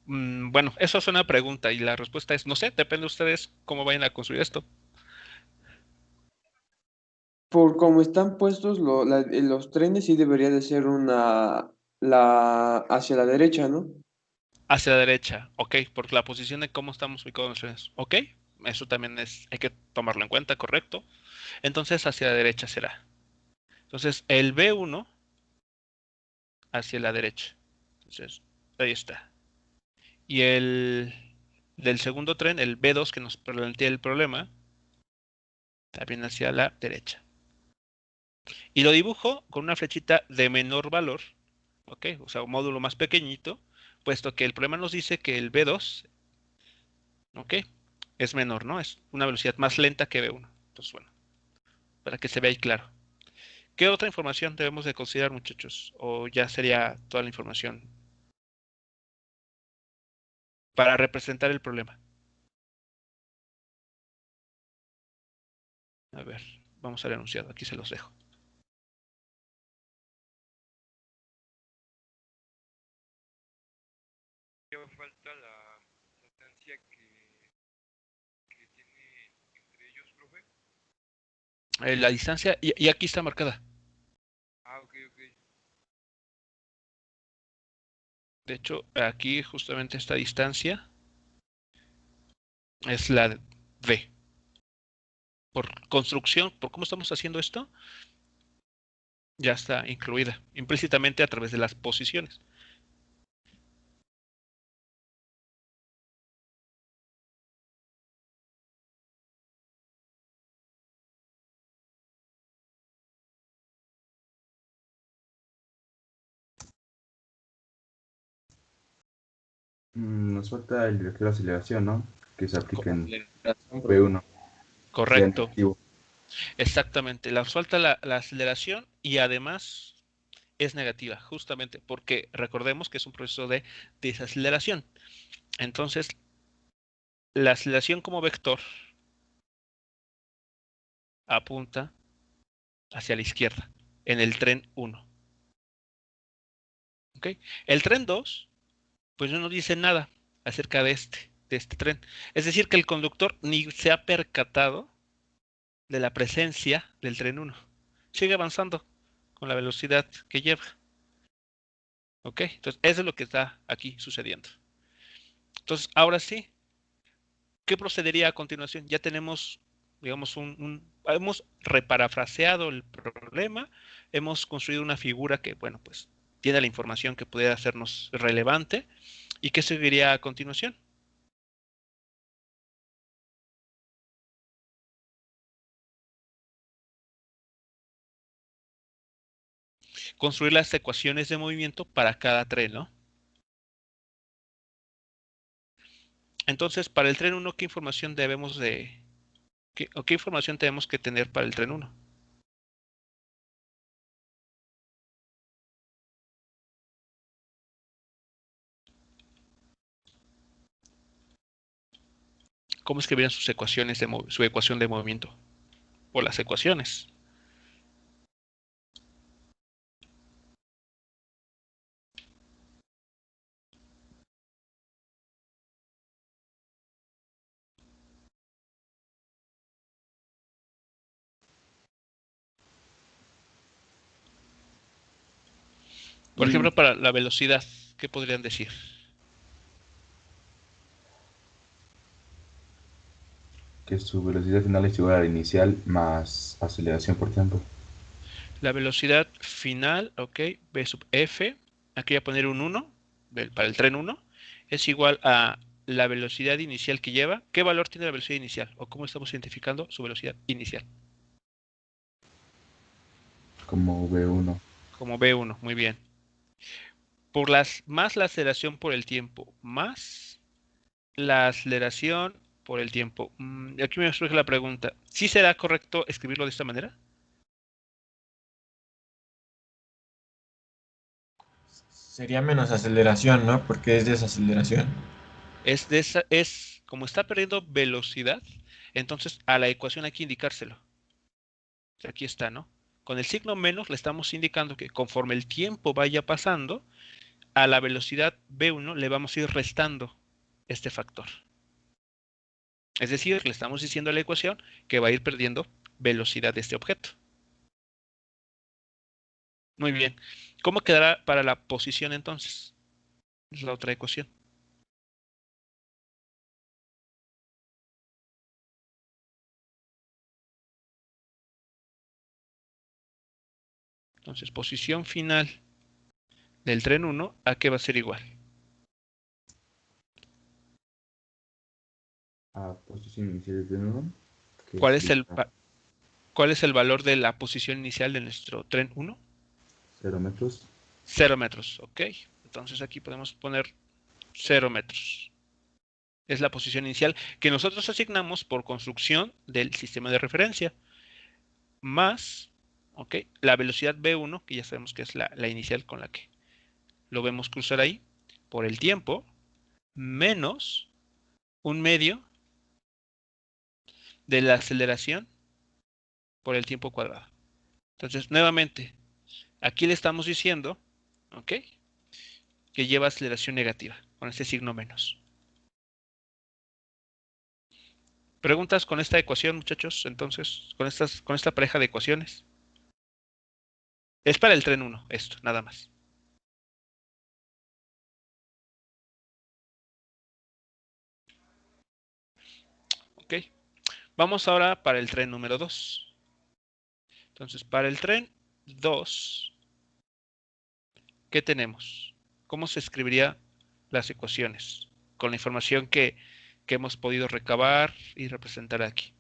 Bueno, eso es una pregunta y la respuesta es, no sé, depende de ustedes cómo vayan a construir esto. Por cómo están puestos los trenes, sí debería de ser hacia la derecha, ¿no? Hacia la derecha, ok, por la posición de cómo estamos ubicados en los trenes, ok, eso también hay que tomarlo en cuenta, correcto. Entonces hacia la derecha será. Entonces el B1 hacia la derecha. Entonces, ahí está. Y el del segundo tren, el B2 que nos plantea el problema, también hacia la derecha. Y lo dibujo con una flechita de menor valor, ok, o sea, un módulo más pequeñito, puesto que el problema nos dice que el B2, ok, es menor, ¿no? Es una velocidad más lenta que B1. Entonces, bueno, para que se vea ahí claro. ¿Qué otra información debemos de considerar, muchachos? O ya sería toda la información para representar el problema. A ver, vamos al enunciado, aquí se los dejo. Falta la distancia que tiene entre ellos, profe. La distancia, y aquí está marcada. Ah, ok. De hecho, aquí justamente esta distancia es la D. Por construcción, por cómo estamos haciendo esto, ya está incluida implícitamente a través de las posiciones. Nos falta el director de aceleración, ¿no? Que se aplica en Aceleración, profe. P1. Correcto, Negativo. exactamente. La falta la aceleración y además es negativa, justamente porque recordemos que es un proceso de desaceleración. Entonces, la aceleración como vector apunta hacia la izquierda en el tren 1. ¿Ok? El tren 2, pues no nos dice nada acerca de este tren. Es decir, que el conductor ni se ha percatado de la presencia del tren 1. Sigue avanzando con la velocidad que lleva. ¿Ok? Entonces, eso es lo que está aquí sucediendo. Entonces, ahora sí, ¿qué procedería a continuación? Ya tenemos, digamos, hemos reparafraseado el problema, hemos construido una figura que, bueno, pues tiene la información que pudiera hacernos relevante. ¿Y qué seguiría a continuación? Construir las ecuaciones de movimiento para cada tren, ¿no? Entonces, para el tren 1, ¿qué información debemos de... ¿Qué información tenemos que tener para el tren 1? ¿Cómo escribirían sus ecuaciones su ecuación de movimiento? O las ecuaciones. Por ejemplo, para la velocidad, ¿qué podrían decir? Que su velocidad final es igual a la inicial más aceleración por tiempo. La velocidad final, ok, B sub F, aquí voy a poner un 1, para el tren 1, es igual a la velocidad inicial que lleva. ¿Qué valor tiene la velocidad inicial? ¿O cómo estamos identificando su velocidad inicial? Como V1. Como B1, muy bien. Más la aceleración por el tiempo, más la aceleración por el tiempo. Aquí me surge la pregunta. ¿Sí será correcto escribirlo de esta manera? Sería menos aceleración, ¿no? Porque es desaceleración. Es como está perdiendo velocidad, entonces a la ecuación hay que indicárselo. Aquí está, ¿no? Con el signo menos le estamos indicando que conforme el tiempo vaya pasando, a la velocidad V1 le vamos a ir restando este factor. Es decir, le estamos diciendo a la ecuación que va a ir perdiendo velocidad de este objeto. Muy bien. ¿Cómo quedará para la posición entonces? Es la otra ecuación. Entonces, posición final del tren 1, ¿a qué va a ser igual? A posición inicial de nuevo. ¿Cuál es el valor de la posición inicial de nuestro tren 1? 0 metros. 0 metros, ok. Entonces aquí podemos poner 0 metros. Es la posición inicial que nosotros asignamos por construcción del sistema de referencia. Más, ok, la velocidad V1, que ya sabemos que es la inicial con la que lo vemos cruzar ahí, por el tiempo, menos un medio de la aceleración por el tiempo cuadrado. Entonces, nuevamente, aquí le estamos diciendo, ok, que lleva aceleración negativa, con este signo menos. ¿Preguntas con esta ecuación, muchachos? Entonces, con esta pareja de ecuaciones. Es para el tren 1, esto, nada más. Ok. Vamos ahora para el tren número 2. Entonces, para el tren 2, ¿qué tenemos? ¿Cómo se escribirían las ecuaciones? Con la información que hemos podido recabar y representar aquí.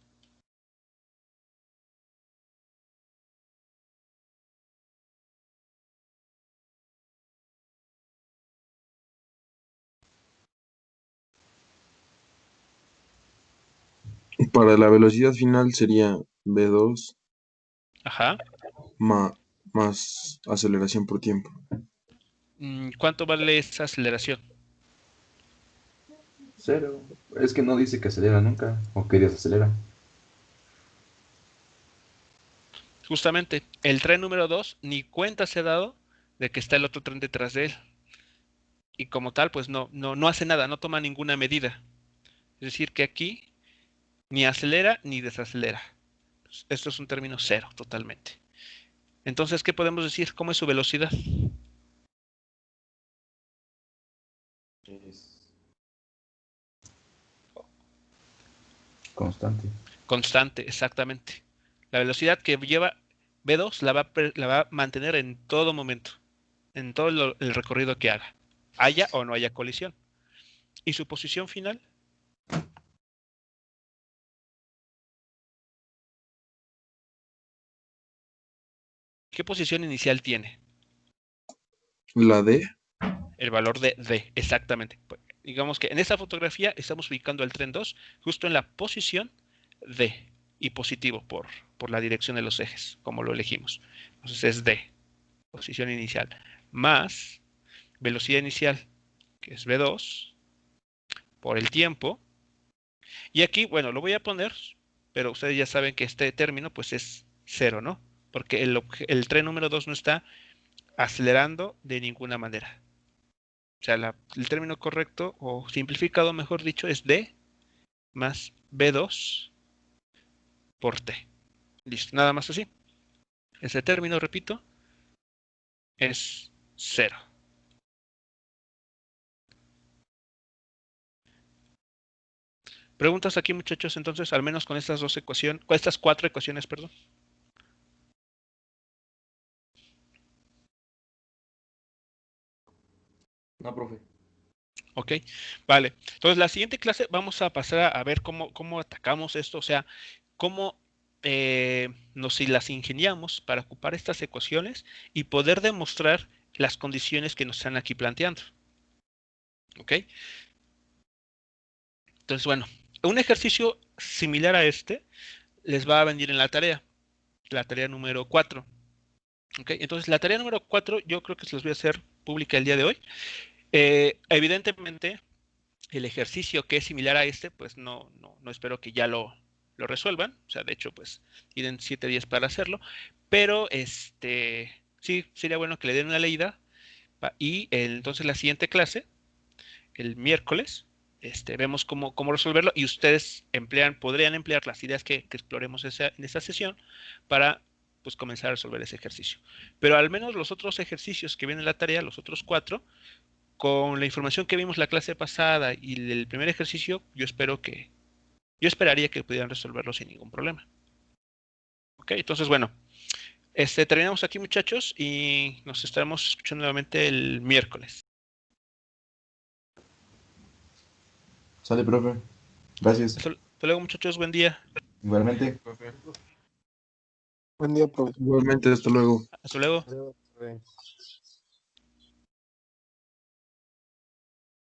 Para la velocidad final sería V2 Ajá. más aceleración por tiempo. ¿Cuánto vale esa aceleración? 0. Es que no dice que acelera nunca. O que desacelera. Justamente, el tren número 2 ni cuenta se ha dado de que está el otro tren detrás de él. Y como tal, pues no hace nada, no toma ninguna medida. Es decir, que aquí ni acelera ni desacelera. Esto es un término cero totalmente. Entonces, ¿qué podemos decir? ¿Cómo es su velocidad? Es constante. Constante, exactamente. La velocidad que lleva V2 la va a mantener en todo momento, en todo el recorrido que haga, haya o no haya colisión. ¿Y su posición final? ¿Qué posición inicial tiene? La D. El valor de D, exactamente. Pues, digamos que en esta fotografía estamos ubicando al tren 2 justo en la posición D y positivo por la dirección de los ejes, como lo elegimos. Entonces es D, posición inicial, más velocidad inicial, que es V2, por el tiempo. Y aquí, bueno, lo voy a poner, pero ustedes ya saben que este término pues es 0, ¿no? Porque el tren número 2 no está acelerando de ninguna manera. O sea, el término correcto, o simplificado, mejor dicho, es D más B2 por T. Listo, nada más así. Ese término, repito, es 0. ¿Preguntas aquí, muchachos? Entonces, al menos con estas dos ecuaciones, con estas 4 ecuaciones, perdón. No, profe. Ok, vale. Entonces, la siguiente clase vamos a pasar a ver cómo atacamos esto, o sea, cómo nos las ingeniamos para ocupar estas ecuaciones y poder demostrar las condiciones que nos están aquí planteando. ¿Ok? Entonces, bueno, un ejercicio similar a este les va a venir en la tarea número 4. ¿Ok? Entonces, la tarea número 4 yo creo que se los voy a hacer pública el día de hoy. Evidentemente, el ejercicio que es similar a este, pues no espero que ya lo resuelvan. O sea, de hecho, pues tienen 7 días para hacerlo. Pero sí, sería bueno que le den una leída. Y entonces la siguiente clase, el miércoles, vemos cómo resolverlo. Y ustedes podrían emplear las ideas que exploremos en esa sesión para pues comenzar a resolver ese ejercicio. Pero al menos los otros ejercicios que vienen en la tarea, los otros 4, con la información que vimos la clase pasada y el primer ejercicio, yo esperaría que pudieran resolverlo sin ningún problema. Ok, entonces bueno, terminamos aquí, muchachos, y nos estaremos escuchando nuevamente el miércoles. Sale, profe. Gracias. Hasta luego, muchachos, buen día. Igualmente. Buen día, profe. Igualmente, hasta luego. Hasta luego. Adiós, profe.